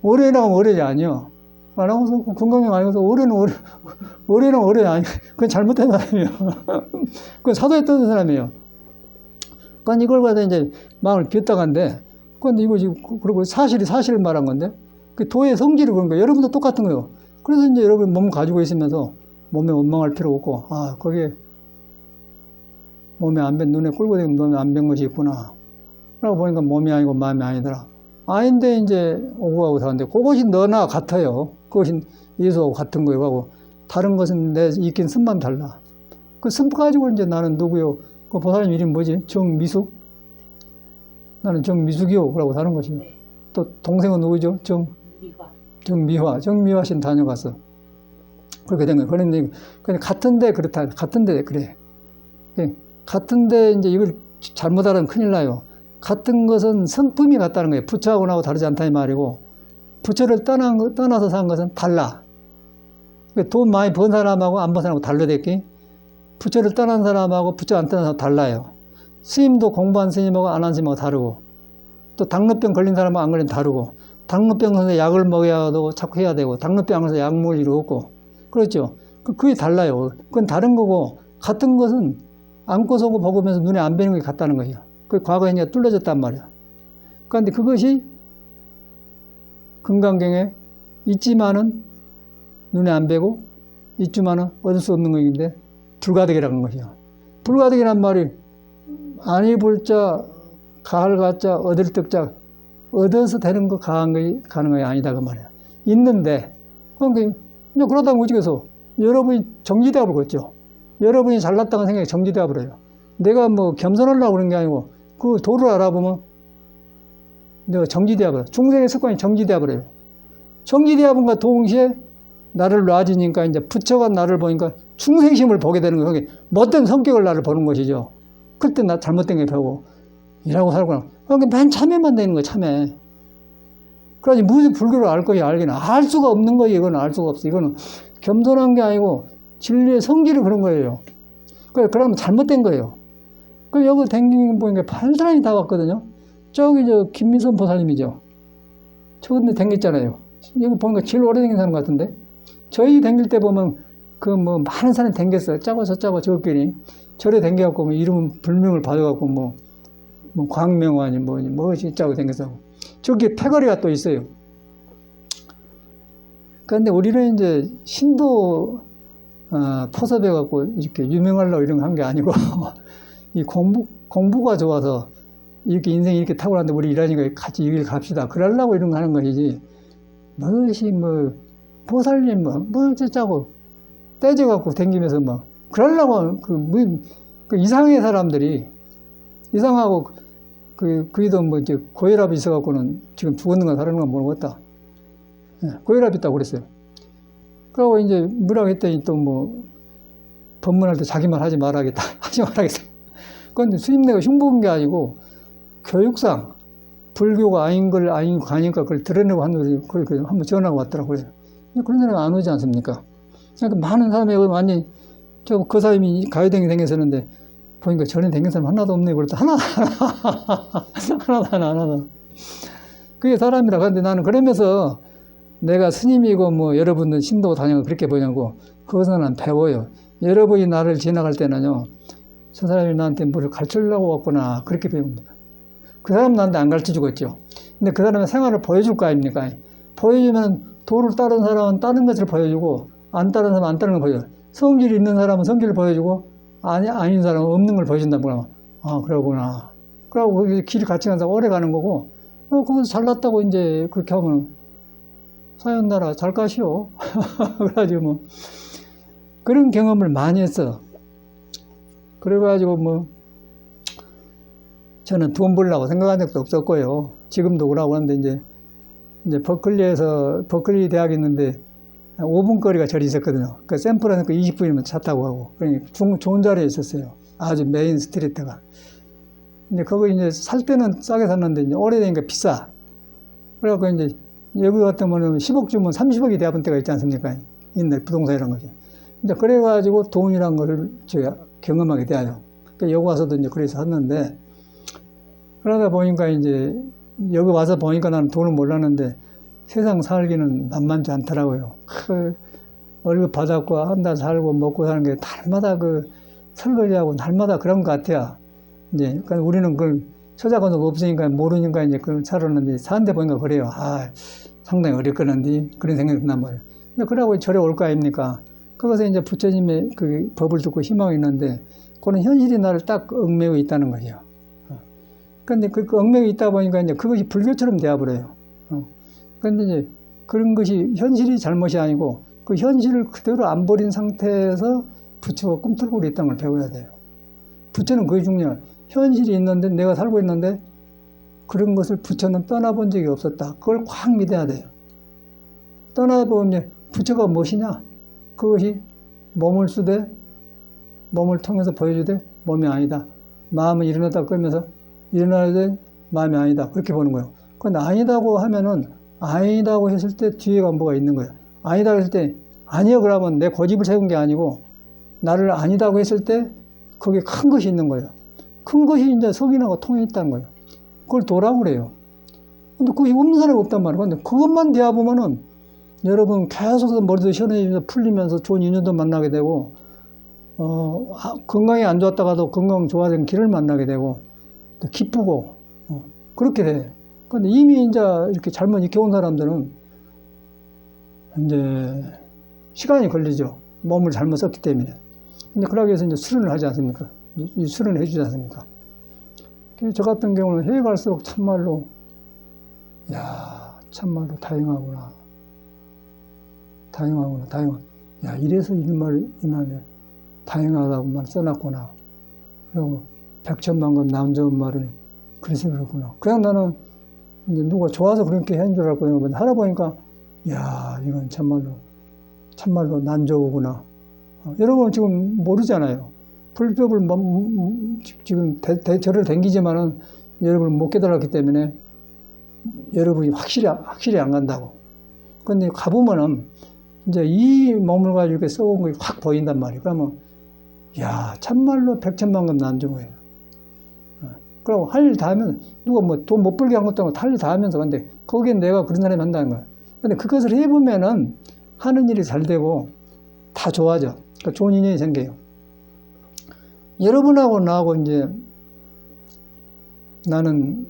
어른이라고 하면 어른이 아니야. 아나운서 건강이 아니어서 어른은 어른이 아니야. 그건 잘못된 사람이에요. 그건 사도에 떠든 사람이에요. 그러니까 이걸 가지고 이제 마음을 비었다간데, 그런데 이거 지금, 그리고 사실을 말한 건데, 그 도의 성질이 그런 거예요. 여러분도 똑같은 거예요. 그래서 이제 여러분 몸 가지고 있으면서 몸에 원망할 필요 없고, 거기에 몸에 안 뵌, 눈에 꿀고 다니면 몸에 안 뵌 것이 있구나. 라고 보니까 몸이 아니고 마음이 아니더라. 아닌데 이제 오고 가고 사는데, 그것이 너나 같아요. 그것이 예수하고 같은 거예요. 하고, 다른 것은 내 익힌 쓴만 달라. 그 쓴 가지고 이제 나는 누구요? 그 보살님 이름이 뭐지? 정미숙? 나는 정미숙이요. 그러고 사는 것이요. 또 동생은 누구죠? 정미화 씨는 다녀갔어. 그렇게 된 거예요. 그런데 그냥 같은데 그렇다. 같은데 그래. 같은데 이제 이걸 잘못 알아면 큰일 나요. 같은 것은 성품이 같다는 거예요. 부처하고나하고 다르지 않다 이 말이고, 부처를 떠나서 산 것은 달라. 돈 많이 번 사람하고 안 번 사람하고 달라댔기. 부처를 떠난 사람하고 부처 안 떠난 사람 달라요. 스님도 공부한 스님하고 안 한 스님하고 다르고, 또 당뇨병 걸린 사람하고 안 걸린 다르고, 당뇨병 걸려서 약을 먹어야 되고 자꾸 해야 되고, 당뇨병 걸려서 약 먹을 일 없고, 그렇죠. 그게 달라요. 그건 다른 거고, 같은 것은 안고 서고 먹으면서 눈에 안 뵈는 게 같다는 거예요. 그 과거에 이제 뚫려졌단 말이야. 그런데 그것이 금강경에 있지만은 눈에 안 뵈고, 있지만은 얻을 수 없는 것인데, 불가득이라는 것이요. 불가득이란 말이 아니 볼자, 가할 가자, 얻을 득자, 얻어서 되는 거 가는 거 아니다 그 말이야. 있는데, 그러니까 그러다 무지개서 여러분이 정지되어 버렸죠. 여러분이 잘났다는 생각이 정지되어 버려요. 내가 뭐 겸손하려고 그런 게 아니고 그 도를 알아보면 내가 정지되어 버려. 중생의 습관이 정지되어 버려요. 정지되어 본과 동시에 나를 놔주니까 이제 부처가 나를 보니까 충성심을 보게 되는 거예요. 못된 성격을 나를 보는 것이죠. 그때 나 잘못된 게 배우고 이라고 살구나. 그러니까 맨 참회만 되는 거예요. 참회. 그러니 무슨 불교를 알 거야 알기는 알 수가 없는 거예요. 이건 알 수가 없어. 이거는 겸손한 게 아니고 진리의 성질이 그런 거예요. 그러면 잘못된 거예요. 여기 댕기는 보니까 8사람이 다 왔거든요. 저기 김미선 보살님이죠. 저근데 댕겼잖아요. 여기 보니까 제일 오래 댕긴 사람 같은데. 저희 댕길 때 보면 그 뭐 많은 사람이 댕겼어요. 짜고 저짜고 저끼리. 절에 댕겨갖고 뭐 이름 불명을 받아갖고 뭐 광명하니 뭐지 짜고 댕겨서 저기에 패거리가 또 있어요. 그런데 우리는 이제 신도 포섭해갖고 이렇게 유명하려고 이런 거 한 게 아니고 이 공부가 좋아서 이렇게 인생이 이렇게 탁월한데 우리 일하니까 같이 이 길 갑시다. 그러려고 이런 거 하는 것이지. 무엇이 보살님 뭐 짜고 떼져갖고 댕기면서 그러려고 그 이상의 사람들이 이상하고 그이도 이제 고혈압이 있어갖고는 지금 죽었는가 살았는가 모르겠다. 고혈압이 있다고 그랬어요. 그러고 이제 뭐라고 했더니 또 법문할 때 자기 말 하지 말아야겠다. 하지 말아야겠다. 그런데 스님네가 흉보는 게 아니고 교육상 불교가 아닌 걸 아닌 거 아니까 그걸 드러내고 한번 전화가 왔더라고요. 그런 사람이 안 오지 않습니까? 그러니까 많은 사람이 완전히 그 사람이 가요댕이 댕겼었는데 보니까 전에 댕긴 사람 하나도 없네. 그랬더니 하나도. 그게 사람이라. 그런데 나는 그러면서 내가 스님이고 여러분들 신도 다니고 그렇게 보냐고. 그것은 난 배워요. 여러분이 나를 지나갈 때는요. 저 사람이 나한테 뭐를 가르치려고 왔구나. 그렇게 배웁니다. 그 사람 나한테 안 가르쳐 주겠죠. 근데 그 사람의 생활을 보여줄 거 아닙니까? 보여주면 도를 따른 사람은 따른 것을 보여주고 안 따른 사람은 안 따른 걸 보여줘요. 성질이 있는 사람은 성질을 보여주고 아닌 사람은 없는 걸 보여준다. 그러구나. 그러고 길을 같이 가서 오래 가는 거고 거기서 잘났다고 이제 그렇게 하면 사연나라 잘 가시오. 그래가지고 그런 경험을 많이 했어. 그래가지고 저는 돈 벌려고 생각한 적도 없었고요. 지금도 그러고 하는데 이제 버클리 대학이 있는데 5분 거리가 절이 있었거든요. 그 샌프란시스코 20분이면 차 타고 가고. 그러니까 좋은 자리에 있었어요. 아주 메인 스트리트가. 근데 거기 이제 살 때는 싸게 샀는데 이제 오래되니까 비싸. 그래갖고 이제 여기 같으면 10억 주면 30억이 대합은 때가 있지 않습니까? 옛날 부동산 이런 거지. 이제 그래가지고 돈이란 거를 제가 경험하게 돼요. 그러니까 여기 와서도 이제 그래서 샀는데 그러다 보니까 이제 여기 와서 보니까 나는 돈을 몰랐는데 세상 살기는 만만치 않더라고요. 월급 받았고 한 달 살고 먹고 사는 게 날마다 설거지하고 날마다 그런 것 같아요. 이제 그러니까 우리는 그걸 처자권도 없으니까 모르니까 이제 그걸 살았는데 사는데 보니까 그래요. 상당히 어렵겠는데 그런 생각이 든단 말이에요. 근데 그러고 절에 올 거 아닙니까? 그것에 이제 부처님의 그 법을 듣고 희망이 있는데 그런 현실이 나를 딱 얽매여 있다는 거죠. 그런데 그 얽매여 있다 보니까 이제 그것이 불교처럼 되어버려요. 그런데 이제 그런 것이 현실이 잘못이 아니고 그 현실을 그대로 안 버린 상태에서 부처가 꿈틀꾸고 있다는 걸 배워야 돼요. 부처는 그게 중요해요. 현실이 있는데 내가 살고 있는데 그런 것을 부처는 떠나본 적이 없었다. 그걸 확 믿어야 돼요. 떠나보면 부처가 무엇이냐? 그것이 몸을 쓰되 몸을 통해서 보여주되 몸이 아니다. 마음은 일어났다 끌면서 일어나되 마음이 아니다. 그렇게 보는 거예요. 그런데 아니다고 하면은 아니다고 했을 때 뒤에가 뭐가 있는 거예요. 아니다고 했을 때 아니요 그러면 내 고집을 세운 게 아니고 나를 아니다고 했을 때 거기에 큰 것이 있는 거예요. 큰 것이 이제 석인하고 통해 있다는 거예요. 그걸 도라고 그래요. 근데 그것이 없는 사람이 없단 말이에요. 근데 그것만 대해보면은 여러분 계속 머리도 시원해지면서 풀리면서 좋은 인연도 만나게 되고 건강이 안 좋았다가도 건강 좋아진 길을 만나게 되고 또 기쁘고 그렇게 돼. 근데 이미 이제 이렇게 잘못 익혀온 사람들은 이제 시간이 걸리죠. 몸을 잘못 썼기 때문에. 근데 그러기 위해서 이제 수련을 하지 않습니까? 이 수련을 해주지 않습니까? 저 같은 경우는 해외 갈수록 참말로 다행하구나. 야, 이래서 이런 말이 이나네. 다행하다고만 써놨구나. 그리고 백천만금 남 좋은 말이 그래서 그렇구나. 그냥 나는 이제 누가 좋아서 그렇게 한 줄 알았거든요. 근데 하다 보니까 야, 이건 참말로 난 좋으구나. 여러분 지금 모르잖아요. 불법을 지금 절을 댕기지만은 여러분은 못 깨달았기 때문에 여러분이 확실히 안 간다고. 근데 가보면은 이제 이 몸을 가지고 이렇게 써온 게 확 보인단 말이에요. 그러면 야, 참말로 백천만금 난중이에요. 그리고 할 일 다 하면 누가 돈 못 벌게 한 것도 아니고 할 일 다 하면서 근데 거기에 내가 그런 사람이 한다는 거야. 근데 그것을 해보면은 하는 일이 잘 되고 다 좋아져. 그러니까 좋은 인연이 생겨요. 여러분하고 나하고 이제 나는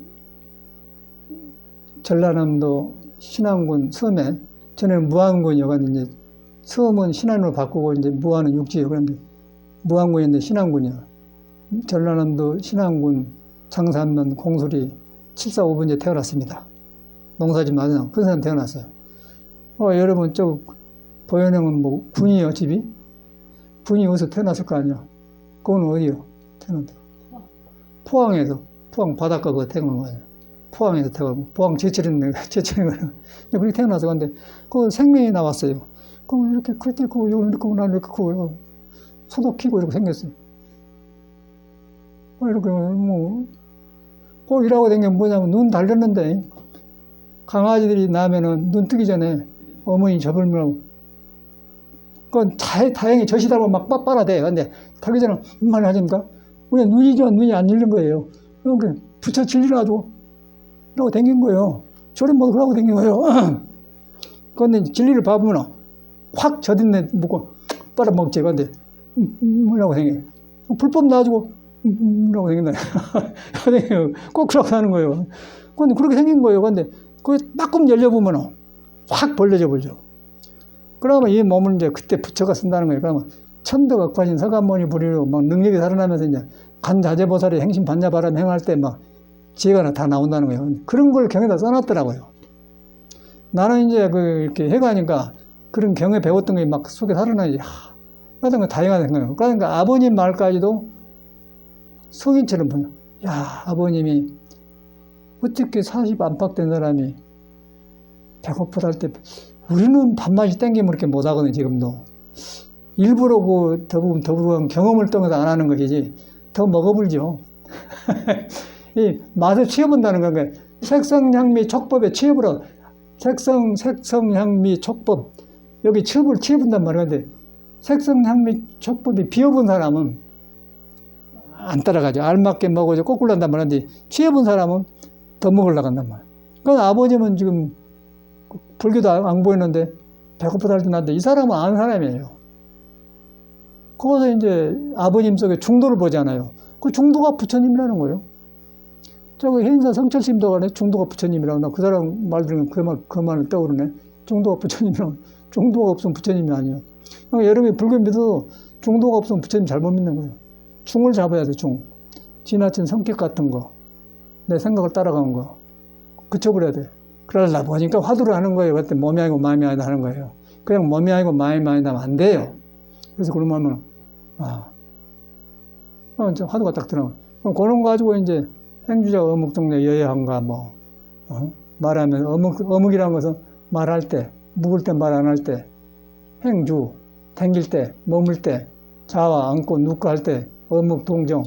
전라남도 신안군 섬에, 전에는 무안군이었는데 이제 섬은 신안으로 바꾸고 이제 무안은 육지예요. 그런데 무안군인데 신안군이야. 전라남도 신안군 장산면 공수리 745번지에 태어났습니다. 농사짓 마지막 그 사람 태어났어요. 여러분 저 보현형은 뭐 군이요 집이? 군이 어디서 태어났을 거 아니야? 그건 어디요? 태어났다. 포항에서 포항 바닷가 그거 태어난 거예요. 포항에서 태어나고 포항 제철인 거예요. 그렇게 태어나서 근데 그 생명이 나왔어요. 그 이렇게 클 때 그 이렇게 크고 난 이렇게 크고 소도 키고 이렇게 생겼어요. 이렇게 꼭 일하고 댕기면 뭐냐면 눈 달렸는데 강아지들이 나면은 눈 뜨기 전에 어머니 접을면 그건 다행히 젖이다 막 빨아대. 근데 타기 전에 무슨 말 하십니까? 우리 눈이 안 열린 거예요. 그러니까 붙여 질리라고 이러고 댕긴 거예요. 저리 못 하고 댕긴 거예요. 그런데 진리를 봐보면 확 젖있네 묻고 빨아먹지. 근데 뭐라고 댕겨. 불법 놔주고 라고 생긴다. 꼭 그러고 사는 거예요. 근데 그렇게 생긴 거예요. 근데 그게 조금 열려보면 확 벌려져 버리죠. 그러면 이 몸을 이제 그때 부처가 쓴다는 거예요. 그러면 천덕억과신 서간모니 부리로 막 능력이 살아나면서 이제 간자재보살이 행신 반야바람 행할 때 막 지혜가 다 나온다는 거예요. 그런 걸 경에다 써놨더라고요. 나는 이제 이렇게 해가니까 그런 경에 배웠던 게 막 속에 살아나지. 그러던 거 다행하다 생각해요. 그러니까 아버님 말까지도 성인처럼 보여. 야, 아버님이 어떻게 40 안팎 된 사람이 배고프다 할 때 우리는 밥맛이 땡기면 그렇게 못하거든요. 지금도 일부러 그 더부룩한 경험을 통해서 안 하는 것이지 더 먹어불죠. 이 맛을 취해본다는 건가요? 색성향미 촉법에 취해보라. 색성향미 촉법 여기 취해본단 말이에요. 색성향미 촉법이 비워본 사람은 안 따라가죠. 알맞게 먹어줘 거꾸로 한단 말인데 취해본 사람은 더 먹으려고 한단 말이에요. 그러니까 아버님은 지금 불교도 안 보이는데 배고프다 할 때 난데 이 사람은 아는 사람이에요. 거기서 이제 아버님 속에 중도를 보잖아요. 그 중도가 부처님이라는 거예요. 저거 현사 성철심도 간에 중도가 부처님이라고 나 그 사람 말 들으면 그 말을 떠오르네. 중도가 부처님이라고. 중도가 없으면 부처님이 아니에요. 그러니까 여러분이 불교 믿어도 중도가 없으면 부처님 잘못 믿는 거예요. 중을 잡아야 돼, 중. 지나친 성격 같은 거, 내 생각을 따라가는 거, 그쳐버려야 돼. 그러다 보니까 화두를 하는 거예요. 그때 몸이 아니고 마음이 아니다 하는 거예요. 그냥 몸이 아니고 마음이 아니다 하면 안 돼요. 그래서 그러면, 화두가 딱 들어가. 그럼 그런 거 가지고 이제 행주자 어묵 동네 여야한가 말하면 어묵이라는 것은 말할 때, 묵을 때 말 안 할 때, 행주, 댕길 때, 머물 때, 자와 앉고 눕고 할 때, 어묵 동정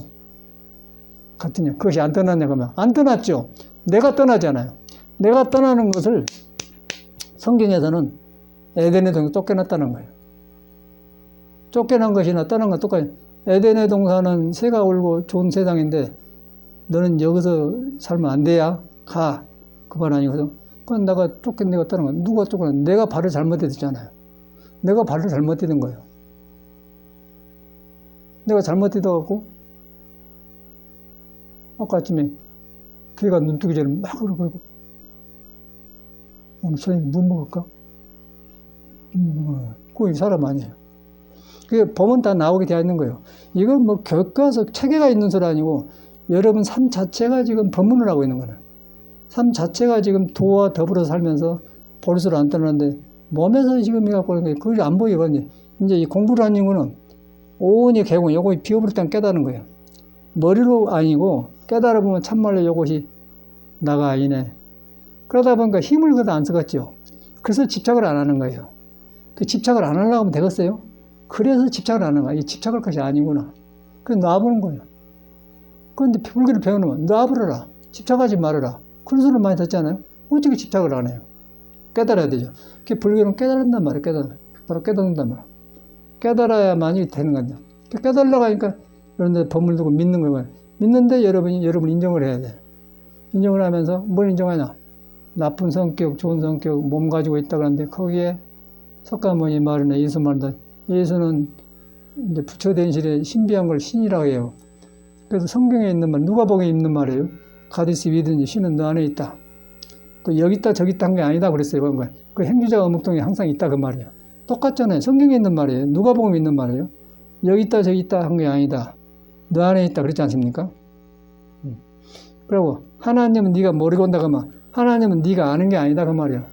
같으냐. 그것이 안 떠났냐 그러면 안 떠났죠. 내가 떠나잖아요. 내가 떠나는 것을 성경에서는 에덴의 동산 쫓겨났다는 거예요. 쫓겨난 것이나 떠난 건 똑같아요. 에덴의 동산은 새가 울고 좋은 세상인데 너는 여기서 살면 안 돼야 가. 그 말 아니거든. 그건 내가 떠난 거야. 누가 쫓겨났? 내가 발을 잘못했잖아요. 내가 발을 잘못했던 거예요. 내가 잘못해갖고 아까 아침에 걔가 눈 뜨기 전에 막 그러고 오늘 저녁에 뭐 먹을까? 그거 사람 아니에요. 그게 보면 다 나오게 되어 있는 거예요. 이건 뭐 교과서 체계가 있는 소리 아니고 여러분 삶 자체가 지금 법문을 하고 있는 거예요. 삶 자체가 지금 도와 더불어 살면서 버릇을 안 떠나는데 몸에서 지금 해갖고 그런 게 그게 안 보이거든요. 이제 이 공부를 하는 이유는 오온이 개공, 요거 비워버릴 땐 깨달은 거예요. 머리로 아니고 깨달아 보면 참말로 요것이 나가 아니네. 그러다 보니까 힘을 그다 안 쓰겠죠. 그래서 집착을 안 하는 거예요. 그 집착을 안 하려고 하면 되겠어요? 그래서 집착을 안 하는 거야. 이 집착할 것이 아니구나. 그래서 놔보는 거예요. 그런데 불교를 배우면 놔버려라. 집착하지 말아라. 그런 소리를 많이 듣잖아요. 어떻게 집착을 안 해요? 깨달아야 되죠. 그 불교는 깨달는단 말이에요. 바로 깨닫는단 말이에요. 깨달아야만이 되는 거죠. 깨달으려고 하니까 이런 데 법을 두고 믿는 거예요. 믿는데 여러분 인정을 해야 돼요. 인정을 하면서 뭘 인정하냐? 나쁜 성격, 좋은 성격, 몸 가지고 있다 그러는데 거기에 석가모니 말이나 예수 말다. 예수는 이제 부처 대신에 신비한 걸 신이라고 해요. 그래서 성경에 있는 말, 누가복음에 있는 말이에요. 가디스 위든지 신은 너 안에 있다. 또 여기 있다 저기 있다 한 게 아니다 그랬어요. 그 행주자 어묵동에 항상 있다 그 말이에요. 똑같잖아요. 성경에 있는 말이에요. 누가복음에 있는 말이에요. 여기 있다 저기 있다 한 게 아니다. 너 안에 있다 그랬지 않습니까? 그리고 하나님은 네가 모르고 온다 그 말. 하나님은 네가 아는 게 아니다 그 말이야.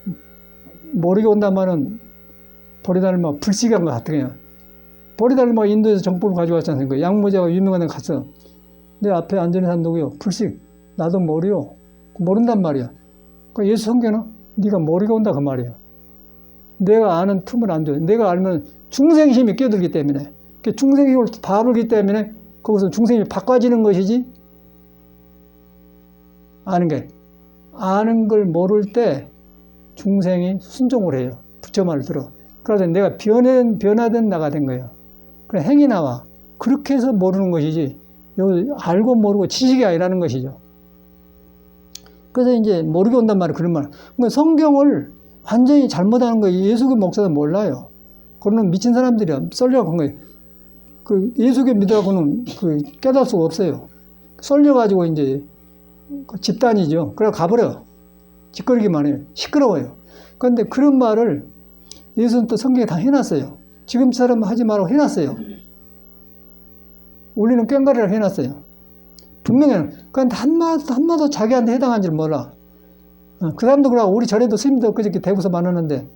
모르고 온다 말은 보리달마 불식한 것 같아요. 보리달마가 인도에서 정법을 가져왔지 않습니까? 양모자가 유명한 데 갔어. 내 앞에 앉은 사람 누구요? 불식. 나도 모르요. 모른단 말이야. 그 예수 성경은 네가 모르고 온다 그 말이야. 내가 아는 틈을 안 줘. 내가 알면 중생심이 끼어들기 때문에. 중생심을 바르기 때문에 거기서 중생심이 바꿔지는 것이지. 아는 걸 모를 때 중생이 순종을 해요. 부처 말을 들어. 그래서 내가 변화된 나가 된 거예요. 그래 행이 나와. 그렇게 해서 모르는 것이지. 알고 모르고 지식이 아니라는 것이죠. 그래서 이제 모르게 온단 말이에요. 그런 말. 그러니까 성경을 완전히 잘못하는 거예요. 예수교 목사도 몰라요. 그거는 미친 사람들이야. 썰려고 한 거예요. 그 예수교 믿어갖고는 깨달을 수가 없어요. 썰려가지고 이제 집단이죠. 그래 가버려. 짓거리기만 해요. 시끄러워요. 그런데 그런 말을 예수는 또 성경에 다 해놨어요. 지금처럼 하지 말라고 해놨어요. 우리는 꽹과리를 해놨어요. 분명히. 그런데 한마도 자기한테 해당한지를 몰라. 그 사람도 그러고 우리 전에도 스님도 그저께 대구서 만났는데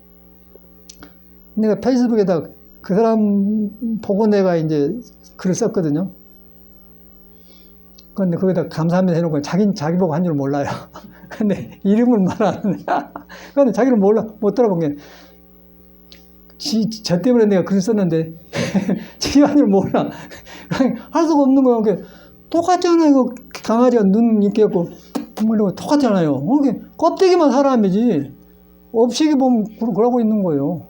내가 페이스북에다 그 사람 보고 내가 이제 글을 썼거든요. 그런데 거기다 감사합니다 해놓고 자기 보고 한 줄 몰라요. 근데 이름을 말하는데 그런데 자기를 몰라 못 들어본 게 저 때문에 내가 글을 썼는데 자기 한 줄 몰라. 할 수가 없는 거야. 똑같잖아요. 이거 강아지가 눈 이렇게 있고 똑같잖아요. 껍데기만 사람이지 업식이 보면 그러고 있는 거예요.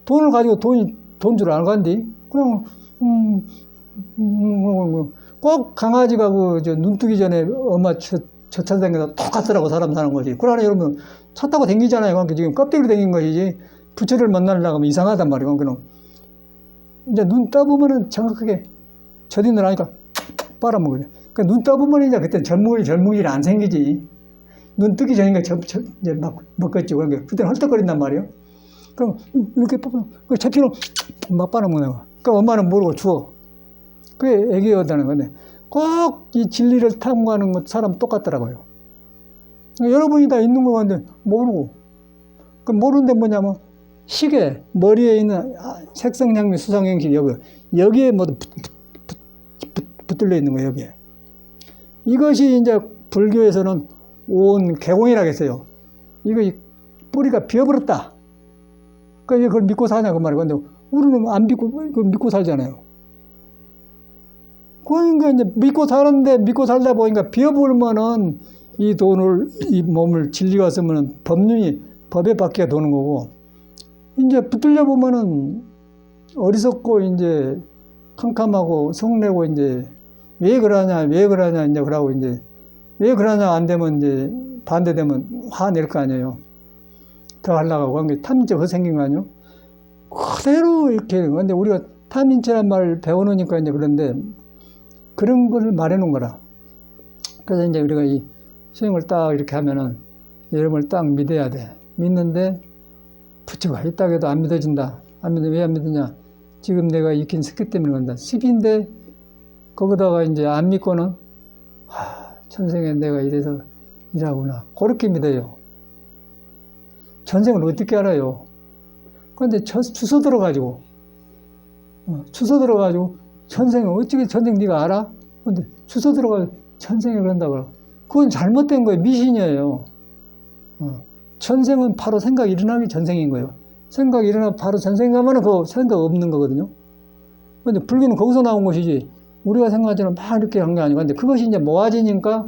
돈을 가지고 돈 줄 알간디 그냥 꼭 강아지가 눈 뜨기 전에 엄마 젖차 다니면서 똑같더라고 사람 사는 거지. 그러나 여러분 차 타고 댕기잖아요. 그러니까 지금 껍데기로 댕긴 것이지 부처를 만나려고 하면 이상하단 말이에요. 그럼 이제 눈 떠보면은 정확하게 저디 누나니까 빨아먹어요. 그러니까 눈 떠보면 이제 그때 젊은이를 안 생기지. 눈 뜨기 전이니까 이제 막 먹겠지. 그러니까 그때는 헐떡거린단 말이에요. 그럼 이렇게 뽑으면 잡히면 막 빨아먹는 거야. 그러니까 엄마는 모르고 주워. 그게 애기였다는 건데 꼭 이 진리를 탐구하는 것 사람 똑같더라고요. 여러분이 다 있는 거 같은데 모르고. 그 모르는 데 뭐냐면 시계 머리에 있는 색성향미 수성형식 여기에 모두 붙들려 있는 거예요. 여기에. 이것이 이제 불교에서는 온 개공이라고 했어요. 이거 뿌리가 비어버렸다. 그러니까 그걸 믿고 사냐 그 말이에요. 근데 우리는 안 믿고 살잖아요. 그러니까 이제 믿고 살다 보니까 비어버리면은 이 몸을 진리가 쓰면은 법에 밖에 도는 거고, 이제 붙들려 보면은 어리석고 이제 캄캄하고 성내고 이제 왜 그러냐 이제 그러고 이제 왜 그러냐 안 되면 이제 반대되면 화낼 거 아니에요. 더 하려고 하는 게 탐인체가 생긴 거 아니에요? 그대로 이렇게. 근데 우리가 탐인체란 말을 배워놓으니까 이제 그런데 그런 걸 말해놓은 거라. 그래서 이제 우리가 이 수행을 딱 이렇게 하면은 여러분을 딱 믿어야 돼. 믿는데 부처가 있다고 해도 안 믿어진다. 왜 안 믿느냐? 지금 내가 익힌 습기 때문에 그런다. 습인데 거기다가 이제 안 믿고는 천생에 내가 이래서 이라구나. 그렇게 믿어요. 전생을 어떻게 알아요? 그런데 주소 들어가지고 천생을 어떻게 전생 네가 알아? 근데 주소 들어가지고 천생에 그런다고. 그건 잘못된 거예요. 미신이에요. 천생은 바로 생각이 일어나기 전생인 거예요. 생각이 일어나면 바로 전생 가면은 그 생각 없는 거거든요. 근데 불교는 거기서 나온 것이지 우리가 생각하기는 막 이렇게 한 게 아니고. 근데 그것이 이제 모아지니까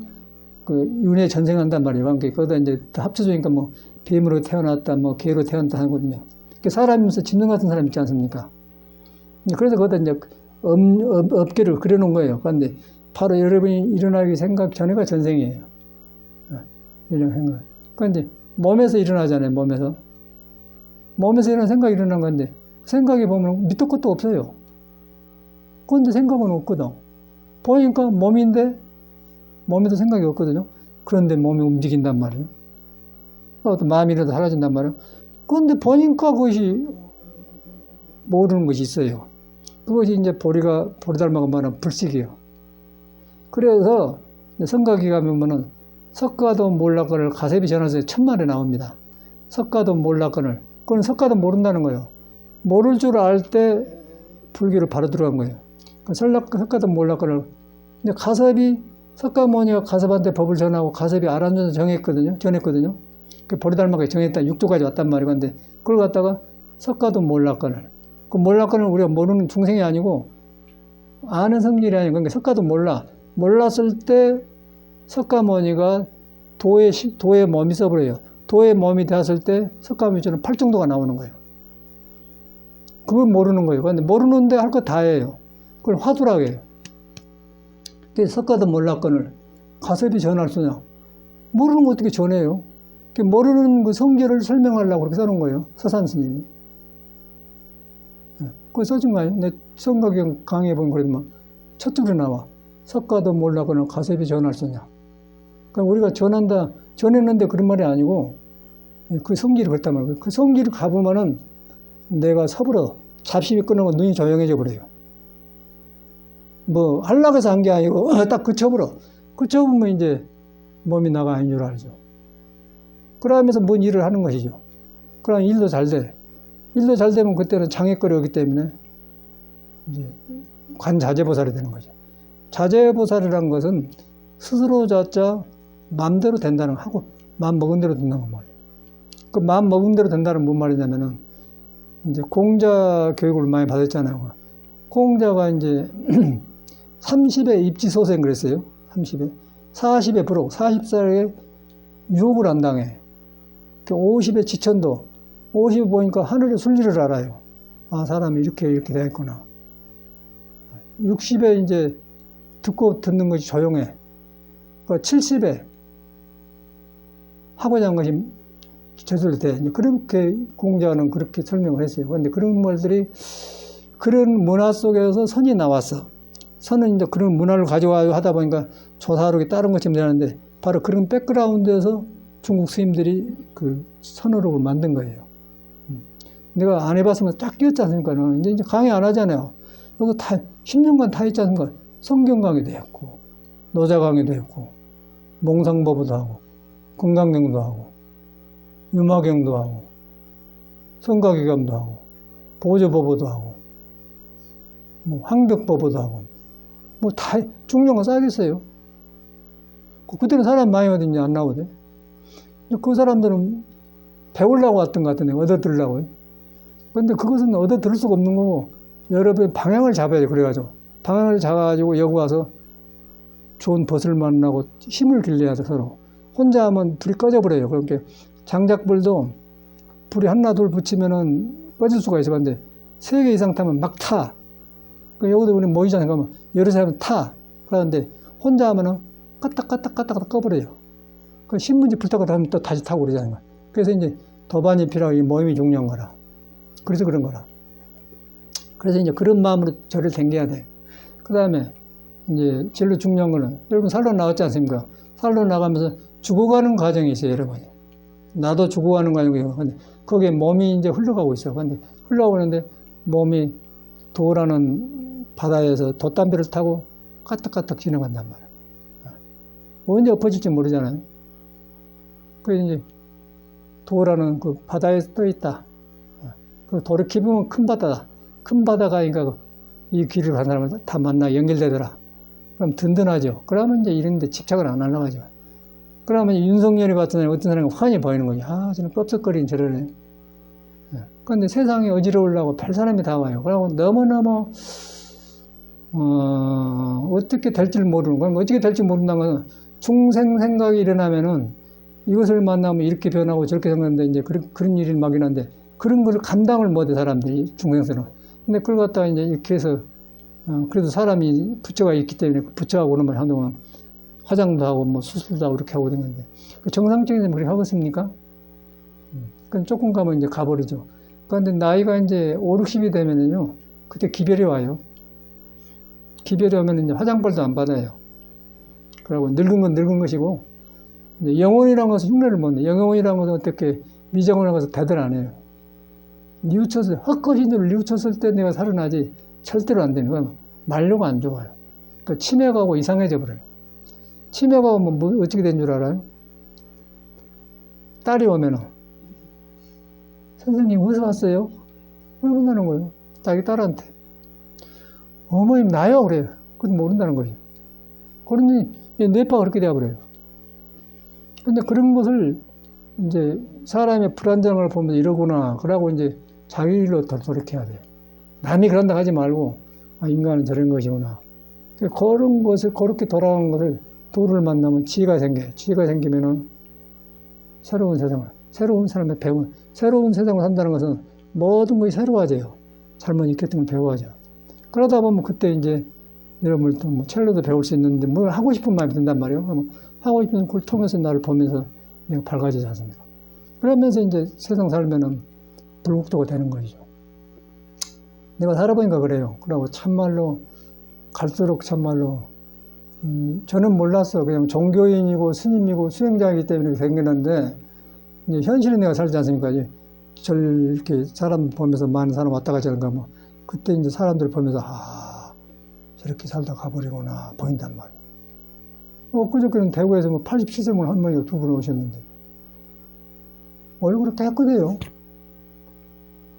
윤회 전생한단 말이에요. 그러니까 거기다 이제 합쳐주니까 뭐 뱀으로 태어났다, 뭐 개로 태어났다 하거든요. 사람이면서 짐승 같은 사람 있지 않습니까? 그래서 거기다 이제 업계를 그려놓은 거예요. 그런데 바로 여러분이 일어나기 생각 전에가 전생이에요. 이런 생각. 그런데 몸에서 일어나잖아요. 몸에서 일어나는 생각이 일어난 건데 생각에 보면 밑도 끝도 없어요. 그런데 생각은 없거든. 보니까 몸인데 몸에도 생각이 없거든요. 그런데 몸이 움직인단 말이에요. 어떤 마음이라도 사라진단 말이에요. 그런데 보니까 그것이 모르는 것이 있어요. 그것이 이제 보리달마가 말하는 불식이에요. 그래서 성가기 가면은 석가도 몰락건을 가세비 전화서에 천만에 나옵니다. 석가도 몰락건을. 그건 석가도 모른다는 거예요. 모를 줄 알 때 불교를 바로 들어간 거예요. 석가도 몰락건을. 근데 가섭이 석가모니가 가섭한테 법을 전하고 가섭이 아란전을 전했거든요. 그 보리달마가 정했다. 6조까지 왔단 말이에요. 근데 그걸 갖다가 석가도 몰락건을. 그 몰락건을 우리가 모르는 중생이 아니고 아는 성질이 아니고 그러니까 석가도 몰랐을 때 석가모니가 도의 몸이 써버려요. 도의 몸이 되었을 때 석가모니처럼 팔정도가 나오는 거예요. 그걸 모르는 거예요. 그런데 모르는데 할 거 다 해요. 그걸 화두라고 해요. 그래서 석가도 몰락건을 가섭이 전할 수냐. 모르는 거 어떻게 전해요? 모르는 그 성질을 설명하려고 그렇게 써놓은 거예요. 서산 스님이. 그거 써준 거 아니에요? 내 성가경 강의해 보면 그래도 첫 줄에 나와. 석가도 몰락건을 가섭이 전할 수냐. 그러니까 우리가 전했는데 그런 말이 아니고 그 성질이 그렇단 말이에요. 그 성질을 가보면은 내가 서불어 잡심이 끊어고 눈이 조용해져 버려요. 뭐 하려고 해서 한 게 아니고 딱 그쳐버려. 그쳐보면 이제 몸이 나가 아닌 줄 알죠. 그러면서 뭔 일을 하는 것이죠. 그럼 일도 잘 돼. 일도 잘 되면 그때는 장애거리 오기 때문에 이제 관자재보살이 되는 거죠. 자재보살이라는 것은 스스로 자자 마음대로 된다는 거 하고 마음 먹은 대로 된다는 거 말이에요. 그 마음 먹은 대로 된다는 뭔 말이냐면은 이제 공자 교육을 많이 받았잖아요. 공자가 이제 30에 입지소생 그랬어요. 30에. 40에 불혹, 40살에 유혹을 안 당해. 50에 지천도, 50에 보니까 하늘의 순리를 알아요. 아, 사람이 이렇게 되었구나. 60에 이제 듣는 것이 조용해. 70에 하고자 한 것이 저절로 돼. 그렇게 공자는 그렇게 설명을 했어요. 그런데 그런 말들이 그런 문화 속에서 선이 나왔어. 선은 이제 그런 문화를 가져와 하다 보니까 조사하게 다른 것처럼 되는데 바로 그런 백그라운드에서 중국 스님들이 그 선어록을 만든 거예요. 내가 안 해봤으면 딱 끼었지 않습니까? 이제 강의 안 하잖아요. 여기 10년간 다 있지 않습니까? 성경 강의도 했고, 노자 강의도 했고, 몽상법도 하고, 금강경도 하고, 유마경도 하고, 성가기감도 하고, 보조법도 하고, 뭐 황벽법도 하고, 뭐 다 중요한 거 쌓이겠어요. 그때는 사람 많이 어딨냐 안 나오대. 그 사람들은 배우려고 왔던 것 같은데 얻어들으려고요. 그런데 그것은 얻어들을 수가 없는 거고 여러분 방향을 잡아야죠. 그래가지고 방향을 잡아가지고 여기 와서 좋은 벗을 만나고 힘을 길러야 돼 서로. 혼자 하면 불이 꺼져버려요. 그러니까 장작불도 불이 하나 둘 붙이면은 꺼질 수가 있어. 근데 3개 이상 타면 막 타. 여기도 우리 모이잖아요. 그러면 여러 사람이 타. 그러는데 혼자 하면은 까딱까딱 꺼버려요. 그 신문지 불타고 하면 또 다시 타고 그러잖아요. 그래서 이제 도반이피라고 이 모임이 중요한 거라. 그래서 그런 거라. 그래서 이제 그런 마음으로 절을 댕겨야 돼. 그 다음에 이제 제일 중요한 거는 여러분 살로 나왔지 않습니까? 살로 나가면서 죽어가는 과정이 있어요, 여러분이. 나도 죽어가는 과정이에요. 근데 거기에 몸이 이제 흘러가고 있어요. 근데 흘러가는데 몸이 도라는 바다에서 돛담배를 타고 까딱까딱 지나간단 말이에요. 언제 엎어질지 모르잖아요. 그래서 이제 도라는 그 바다에 떠 있다. 그 도를 깊으면 큰 바다다. 큰 바다가 그러니까 이 길을 가는 사람을 다 만나 연결되더라. 그럼 든든하죠. 그러면 이제 이런데 집착을 안 하려고 하죠. 그러면 윤석열이 봤던 어떤 사람이 환히 보이는 거죠. 아, 저는 껍적거리는 저러네. 그런데 세상이 어지러우려고 별 사람이 다 와요. 그러고 너무너무 어떻게 될지 모르는 거예요. 어떻게 될지 모른다는 것은 중생 생각이 일어나면은 이것을 만나면 이렇게 변하고 저렇게 생각하는데 이제 그런 일이 막이 나는데 그런 거를 감당을 못해 사람들이 중생들은. 근데 그걸 갖다가 이제 이렇게 해서 그래도 사람이 부처가 있기 때문에 부처하고 오는 말 한동안 화장도 하고 뭐 수술도 하고 이렇게 하고 되는데 그 정상적인 사람이 그렇게 하겠습니까? 그럼 조금 가면 이제 가버리죠. 그런데 나이가 이제 5, 60이 되면은요 그때 기별이 와요. 기별이 오면 이제 화장벌도 안 받아요. 그리고 늙은 건 늙은 것이고, 이제 영혼이라는 것은 흉내를 못 내. 영혼이라는 것은 어떻게 미정을 하고서 대들 안 해요. 헛것이들을 뉘우쳤을 때 내가 살아나지 절대로 안 되는 거야. 말로가 안 좋아요. 그러니까 치매가 오고 이상해져 버려요. 치매가 오면 뭐 어떻게 된 줄 알아요? 딸이 오면은 선생님 어디서 왔어요? 모른다는 거예요. 자기 딸한테. 어머님 나요 그래요. 그것도 모른다는 거예요. 그러니 뇌파가 그렇게 되어버려요. 근데 그런 것을 이제 사람의 불안정을 보면서 이러구나. 그러고 이제 자기 일로 돌이켜야 돼요. 남이 그런다 하지 말고, 아, 인간은 저런 것이구나. 그런 것을, 그렇게 돌아간 것을 도를 만나면 지혜가 생겨요. 지혜가 생기면은 새로운 세상을, 새로운 사람의 배운, 새로운 세상을 산다는 것은 모든 것이 새로워져요. 잘못 익혔던 걸 배워야죠. 그러다 보면 그때 이제 여러분들 또 뭐 첼로도 배울 수 있는데 뭘 하고 싶은 마음이 든단 말이에요. 그럼 하고 싶은 걸 통해서 나를 보면서 내가 밝아지지 않습니까? 그러면서 이제 세상 살면은 불국토가 되는 것이죠. 내가 살아보니까 그래요. 그러고 참말로 갈수록 참말로 저는 몰랐어. 그냥 종교인이고 스님이고 수행자이기 때문에 생겼는데 이제 현실에 내가 살지 않습니까? 이렇게 사람 보면서 많은 사람 왔다 가지 않은가 뭐 그때 이제 사람들 보면서 아 저렇게 살다 가버리구나 보인단 말이에요. 그저께는 대구에서 뭐 87세물 할머니가 두 분 오셨는데 얼굴이 깨끗해요.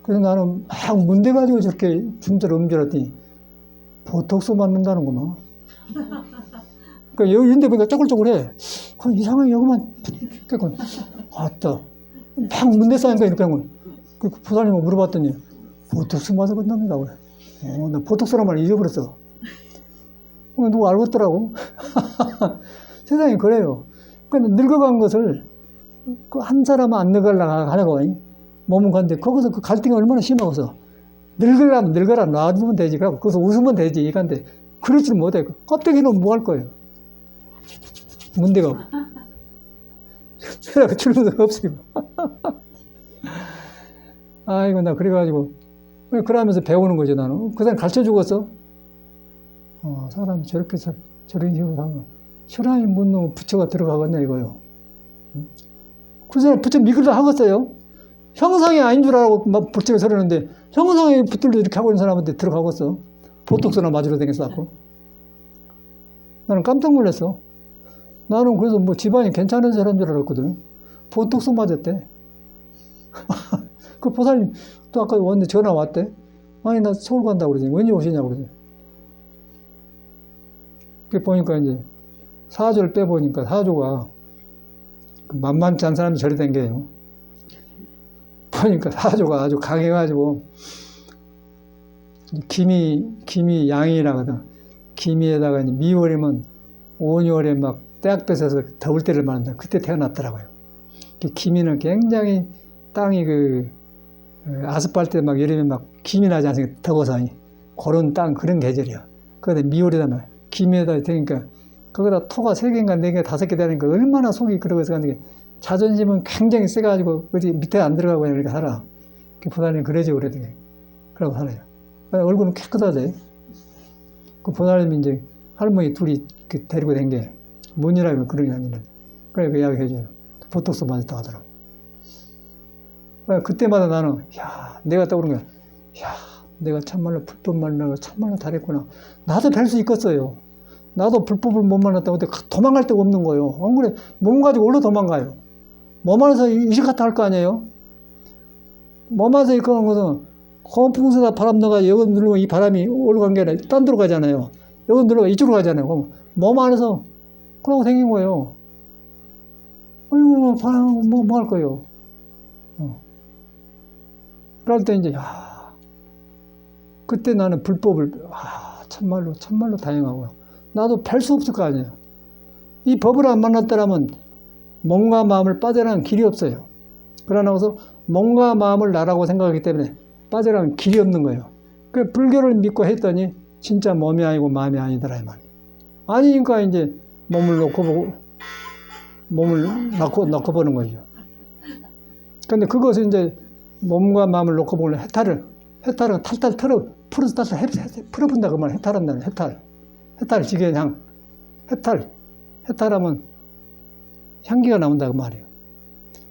그래서 나는 막 문대가지고 저렇게 중절 음절했더니 보톡스 맞는다는구나. 그러니까 여기 있는데 보니까 쪼글쪼글해. 그럼 이상하게 여기만 깨끗. 왔다. 막 문대 쌓이니까 이렇게 한 거야. 그 부사님을 물어봤더니 보톡스 맞아 건답니다. 그래. 나 보톡스란 말 잊어버렸어. 누가 알고 있더라고. 세상이 그래요. 그러니까 늙어간 것을 한 사람은 안 늙으려고 하냐고. 몸은 간데 거기서 그 갈등이 얼마나 심하고서 늙으려면 늙어라 놔두면 되지. 그러고 거기서 웃으면 되지. 이건데 그러지는 못해. 껍데기는 뭐 할 거예요. 문제가 없어. 출근도 없어요. 아이고 나 그래가지고 그러면서 배우는 거죠 나는. 그 사람 가르쳐 주겠어. 사람이 저렇게 저런 식으로 하면 혈안이 묻는 부처가 들어가겠냐 이거요. 그 사람 부처 믿으려 하겠어요. 형상이 아닌 줄 알고 막 부처가 서르는데 형상의 붙들도 이렇게 하고 있는 사람한테 들어가겠어. 보톡스나 맞으러 다녔었고. 나는 깜짝 놀랐어. 나는 그래서 뭐 집안이 괜찮은 사람인 줄 알았거든. 보톡스 맞았대. 그 보살님 또 아까 왔는데 전화 왔대. 아니 나 서울 간다고 그러더니 언제 오시냐고 그러더니. 그 보니까 이제 사주를 빼보니까 사주가 만만치 않은 사람이 저리 된 게요. 보니까 사주가 아주 강해가지고 기미 양이라 하거든. 기미에다가 이제 미월이면 5월에 막 떼약 뺏어서 더울 때를 말한다. 그때 태어났더라고요. 기미는 굉장히 땅이 아스팔트에 막 여름에 막 기미 나지 않습니까? 더워서 그런 땅 그런 계절이야. 그런데 미월이다 말. 기미에다 되니까 거기다 토가 3개인가 4개 5개 되니까 얼마나 속이 그러고서 가는 게 자존심은 굉장히 세가지고 어디 밑에 안 들어가고 이렇게 살아. 그 보살님 그러지 그러더니 그러고 살아요. 얼굴은 깨끗하대. 그 보살님이 이제 할머니 둘이 데리고 된 게 뭔이라고 그런 게 아니라 그래 그 이야기 해줘요. 보톡스 맞았다 하더라고. 그때마다 나는 내가 떠오르는 거야. 내가 참말로 불법 만나고 참말로 잘했구나. 나도 뵐 수 있겠어요. 나도 불법을 못 만났다고 도망갈 데가 없는 거예요. 안 그래? 몸 가지고 어디로 도망가요? 몸 안에서 이식 같아 할 거 아니에요? 몸 안에서 이거는 것은 허풍수다 바람 넣어가 여기 누르면 이 바람이 올라간 게 아니라 딴 데로 가잖아요. 여기 누르면 이쪽으로 가잖아요. 그럼 몸 안에서 그러고 생긴 거예요. 아이고, 바람 뭐 할 거예요? 그럴 때 이제 그때 나는 불법을 참말로 다행하고요. 나도 뵐 수 없을 거 아니에요. 이 법을 안 만났더라면 몸과 마음을 빠져나가는 길이 없어요. 그러나서 몸과 마음을 나라고 생각하기 때문에 빠져나가는 길이 없는 거예요. 그 불교를 믿고 했더니 진짜 몸이 아니고 마음이 아니더라 이 말이에요. 아니니까 이제 몸을 놓고 보는 거죠. 근데 그것을 이제 몸과 마음을 놓고 보는 해탈은 탈탈 풀어서 풀어본다 그 말 해탈한다는 해탈. 해탈, 지게향. 해탈하면 향기가 나온다고 말이에요.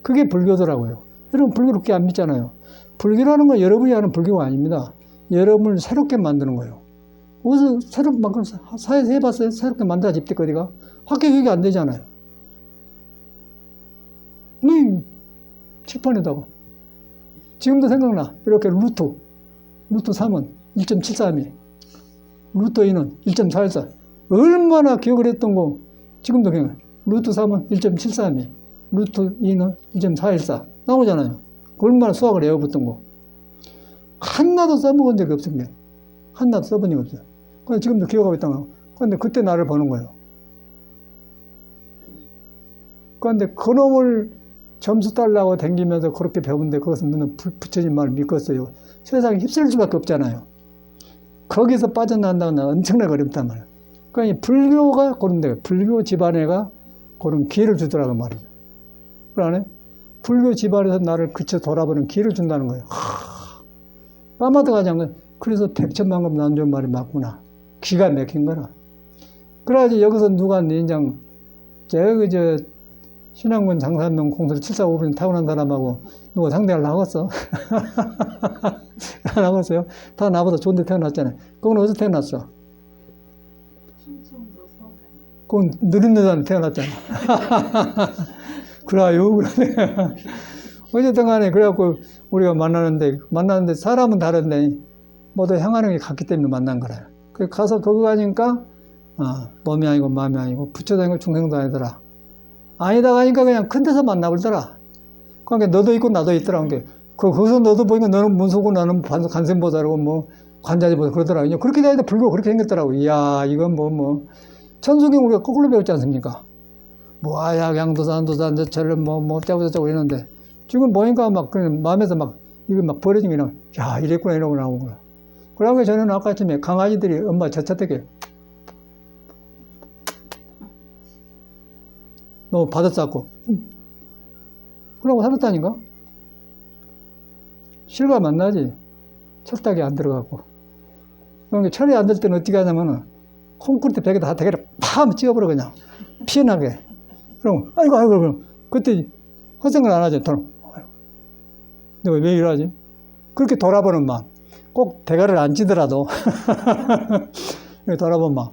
그게 불교더라고요. 여러분, 불교 그렇게 안 믿잖아요. 불교라는 건 여러분이 아는 불교가 아닙니다. 여러분을 새롭게 만드는 거예요. 어디서 새롭게 만들어, 사회에서 해봤어요? 새롭게 만들어야지, 입대거리가. 학교 교육이 안 되잖아요. 칠판에다가. 지금도 생각나. 이렇게 루트 3은 1.732, 루트 2는 1.414. 얼마나 기억을 했던 거, 지금도 그냥, 루트 3은 1.732, 루트 2는 2.414. 나오잖아요. 얼마나 수학을 외워봤던 거. 하나도 써먹은 적이 없습니다. 하나도 써본 적이 없어요. 근데 지금도 기억하고 있던 거. 근데 그때 나를 보는 거예요. 그런데 그놈을 점수 달라고 댕기면서 그렇게 배우는데 그것은 너는 부처님 말을 믿겠어요. 세상에 휩쓸 수밖에 없잖아요. 거기서 빠져나간다는 엄청나게 어렵단 말이에요. 그러니까 불교가 그런데 불교 집안에가 그런 기회를 주더라고 말이죠. 그러네. 불교 집안에서 나를 그쳐 돌아보는 기회를 준다는 거예요. 빠마드가지 않고 그래서 백천만금 난좋은 말이 맞구나. 기가 막힌 거라. 그래야지 여기서 누가 내 인장 신앙군 장산명 공소리 745분 타고난 사람하고 누가 상대하려고 하겠어? 안 하겠어요? 다 나보다 좋은 데 태어났잖아요. 그건 어디서 태어났어? 그건 느린 데서 태어났잖아. 그래요, 그러네. 어쨌든 간에, 그래갖고 우리가 만나는데 사람은 다른데 모두 향하는 게 같기 때문에 만난 거라요. 그 가서 거기 가니까, 몸이 아니고 마음이 아니고 부처도 아니고 중생도 아니더라. 아니다 가니까 그냥 큰 데서 만나버리더라. 그러니까 너도 있고 나도 있더라. 거기서 너도 보니까 너는 문수고 나는 간센보살이고 뭐 관자지보살 그러더라고요. 그렇게 다니다 불교 그렇게 생겼더라고. 이야, 이건 천수경 우리가 거꾸로 배웠지 않습니까? 아야, 양도산, 저를 어쩌고 이러는데 지금 보니까 그냥 마음에서 이거 버려진 게 그냥, 야, 이랬구나, 이러고 나오는 거야. 그러고 저는 아까 아침에 강아지들이 엄마 저차되게 너무 받아쌌고 그러고 살았다니까? 실감 안 나지? 철딱이 안 들어가고. 그러니까 철이 안 들 때는 어떻게 하냐면은 콘크리트 벽에다 대가리 팍 찍어버려, 그냥. 피어나게. 그럼, 아이고, 그때 헛생각 안 하지, 내가 왜 이러지? 그렇게 돌아보는 마음. 꼭 대가리를 안 찌더라도. 돌아보는 마음.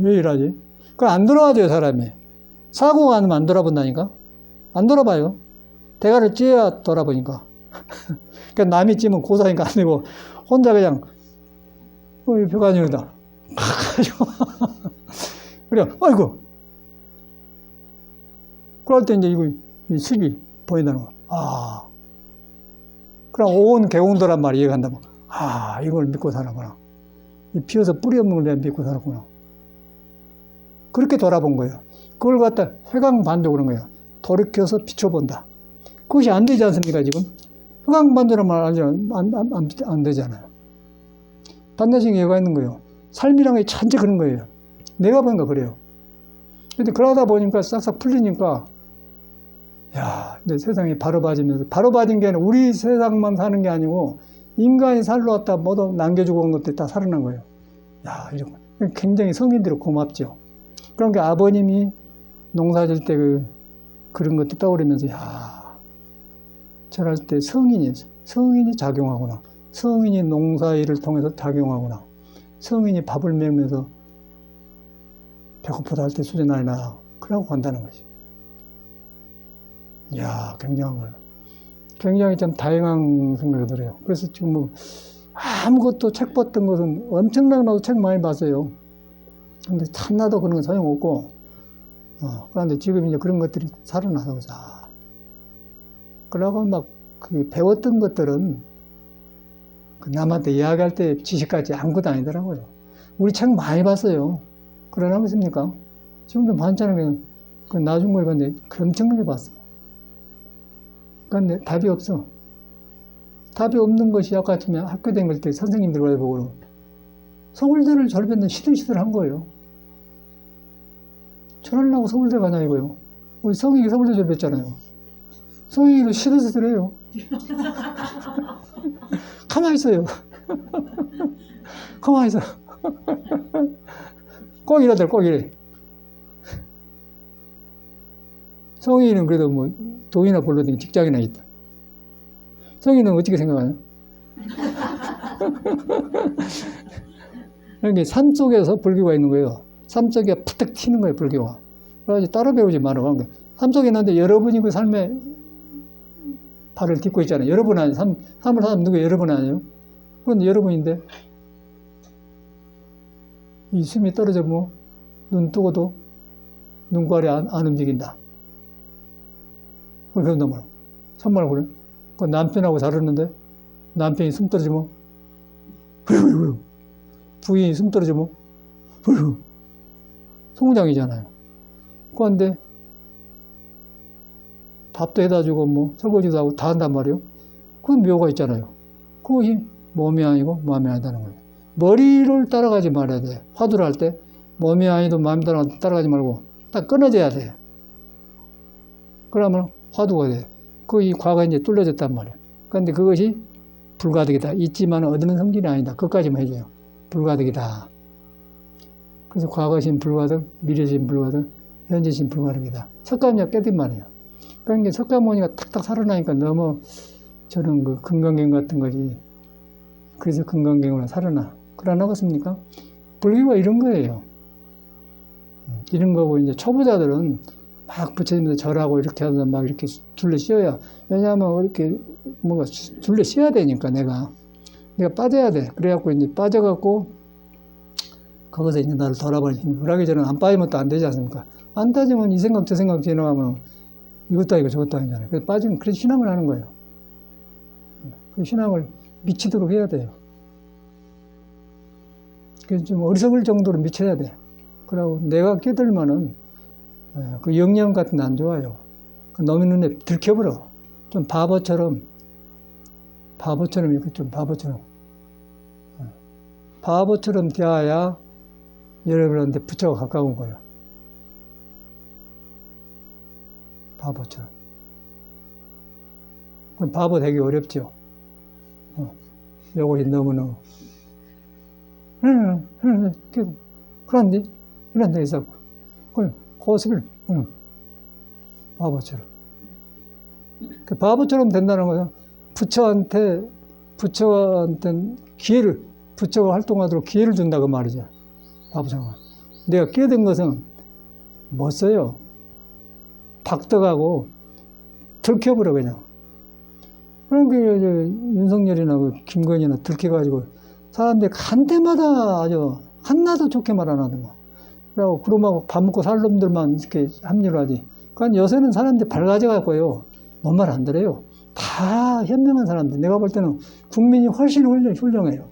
왜 이러지? 그걸 안 돌아가줘요, 사람이. 사고가 안 나면 안 돌아본다니까? 안 돌아봐요. 대가를 찌어야 돌아보니까. 그러니까 남이 찌면 고사니까 안 되고, 혼자 그냥, 벽 아니오다. 그래, 아이고. 그럴 때 이제 이 습이 보인다는 거. 그럼 온 개공도란 말이 이해간다면, 이걸 믿고 사는구나. 이 피어서 뿌리 없는 걸 내가 믿고 살았구나. 그렇게 돌아본 거예요. 그걸 갖다 회광반도 그런 거예요. 돌이켜서 비춰본다. 그것이 안 되지 않습니까, 지금? 회광반도란 말 안 되잖아요. 반대식 예가 있는 거예요. 삶이란 게 전체 그런 거예요. 내가 보니까 그래요. 근데 그러다 보니까 싹싹 풀리니까, 이제 세상이 바로 봐지면서, 바로 봐진 게 아니라 우리 세상만 사는 게 아니고, 인간이 살러 왔다 모두 남겨주고 온 것들이 다 살아난 거예요. 이런 거. 굉장히 성인들이 고맙죠. 그러니까 아버님이 농사 질 때 그런 것도 떠오르면서, 저럴 때 성인이 작용하구나. 성인이 농사일을 통해서 작용하구나. 성인이 밥을 먹으면서 배고프다 할 때 수전하나. 그러고 간다는 거지. 굉장한 거예요. 굉장히 좀 다양한 생각이 들어요. 그래서 지금 아무것도 책 봤던 것은 엄청나게 나도 책 많이 봤어요. 근데 하나도 그런 건 소용없고, 그런데 지금 이제 그런 것들이 살아나서 그러고 배웠던 것들은 남한테 이야기할 때 지식까지 아무것도 아니더라고요. 우리 책 많이 봤어요. 그러나 있습니까? 지금도 많잖아요. 나중 거 이건데 엄청나게 봤어. 그런데 답이 없어. 답이 없는 것이 아까 아침에 학교 다닐 때 선생님들 보고 서울대를 졸업했는데 시들시들한 거예요. 저러려고 서울대 가냐 이거요. 우리 성익이 서울대 졸업했잖아요. 성익이도 시들시들해요. 가만히 있어요. 가만히 있어. 꼭 이러들, 꼭 이래. 성인은 그래도 뭐 돈이나 벌러도 직장이나 있다. 성인은 어떻게 생각하냐? 그러니까 삶 속에서 불교가 있는 거예요. 삶 속에 푸득 튀는 거예요, 불교가. 그래서 따로 배우지 말아. 삶 속에 있는데 여러분이 그 삶에 발을 딛고 있잖아요. 여러분 아니에요. 삶을 사는 누구 여러분 아니에요? 그런데 여러분인데 이 숨이 떨어져 뭐 눈 뜨고도 눈깔이 안 움직인다. 그런다 말이야. 정말 그래. 그 남편하고 살았는데 남편이 숨 떨어지면 부인이 숨 떨어지면 송장이잖아요. 그런데 밥도 해다 주고 뭐 설거지도 하고 다 한단 말이에요. 그건 묘가 있잖아요. 그것이 몸이 아니고 마음이 아니다는 거예요. 머리를 따라가지 말아야 돼. 화두를 할 때 몸이 아니도 마음이 따라가지 말고 딱 끊어져야 돼. 그러면 화두가 돼. 이 과가 이제 뚫려졌단 말이에요. 그런데 그것이 불가득이다. 있지만 얻는 성질이 아니다. 그것까지만 해줘요. 불가득이다. 그래서 과거신 불가득, 미래신 불가득, 현재신 불가득이다. 석가모니가 깨든 말이에요. 그러니까 석가모니가 탁탁 살아나니까 너무 저는 그 금강경 같은 거지. 그래서 금강경으로 살아나. 그러나겠습니까? 불교가 이런 거예요. 이런 거고, 이제 초보자들은 막 부처님한테 절하고 이렇게 하다 막 이렇게 둘러 씌워야. 왜냐하면 이렇게 뭔가 둘러 씌워야 되니까 내가 빠져야 돼. 그래갖고 이제 빠져갖고 거기서 이제 나를 돌아볼 힘이. 그러기 전에 안 빠지면 또 안 되지 않습니까? 안 따지면 이 생각 저 생각 지나가면 이것도 아니고 저것도 아니잖아요. 그래서 빠지면 그래서 신앙을 하는 거예요. 그 신앙을 미치도록 해야 돼요. 그래서 좀 어리석을 정도로 미쳐야 돼. 그러고 내가 깨달으면은 그 영영 같은 데 안 좋아요. 그 놈의 눈에 들켜버려. 좀 바보처럼 이렇게 좀 바보처럼 대해야 여러분한테 부처가 가까운 거예요. 바보처럼. 그럼 바보 되기 어렵죠. 요것이 너무너무. 그런데 이런 데 있었고. 고습을 바보처럼. 그 바보처럼 된다는 것은 부처한테 기회를, 부처가 활동하도록 기회를 준다고 말이죠. 바보처럼. 내가 깨닫은 것은 못 써요. 박덕하고 들켜버려, 그냥. 그러니까 윤석열이나 김건희나 들켜가지고 사람들이 간 때마다 아주 한나도 좋게 말 안 하더만. 그러고 그러면 밥 먹고 살 놈들만 이렇게 합류를 하지. 그러니까 요새는 사람들이 밝아져갖고요. 뭔 말 안 들어요. 다 현명한 사람들. 내가 볼 때는 국민이 훨씬 훌륭해요.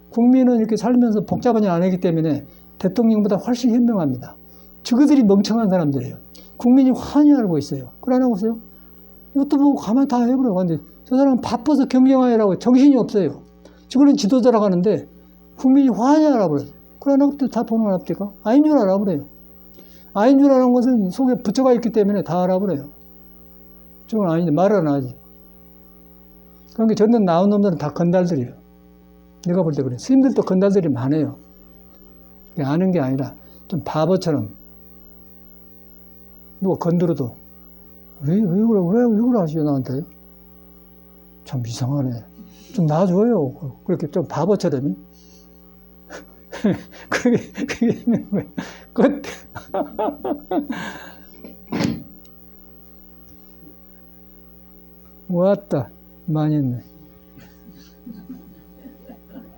국민은 이렇게 살면서 복잡한 일 안 하기 때문에 대통령보다 훨씬 현명합니다. 저그들이 멍청한 사람들이에요. 국민이 환히 알고 있어요. 그걸 안 하고 있어요? 이것도 뭐 가만히 다 해버려. 근데 저 사람은 바빠서 경영하느라고 정신이 없어요. 저거는 지도자라고 하는데 국민이 환히 알아버려요. 그러나 그때 다 보는 건 없을까? 아닌 줄 알아버려요. 아닌 줄 아는 것은 속에 부처가 있기 때문에 다 알아버려요. 저건 아닌데 말을 안 하지. 그러니까 전에 나온 놈들은 다 건달들이에요. 내가 볼 때 그래. 스님들도 건달들이 많아요. 아는 게 아니라 좀 바보처럼 누가 건드려도 왜 그래 하시죠 나한테? 참 이상하네. 좀 놔줘요. 그렇게 좀 바보처럼. 그게 있는 거예요. 끝. 왔다. 많이 했네.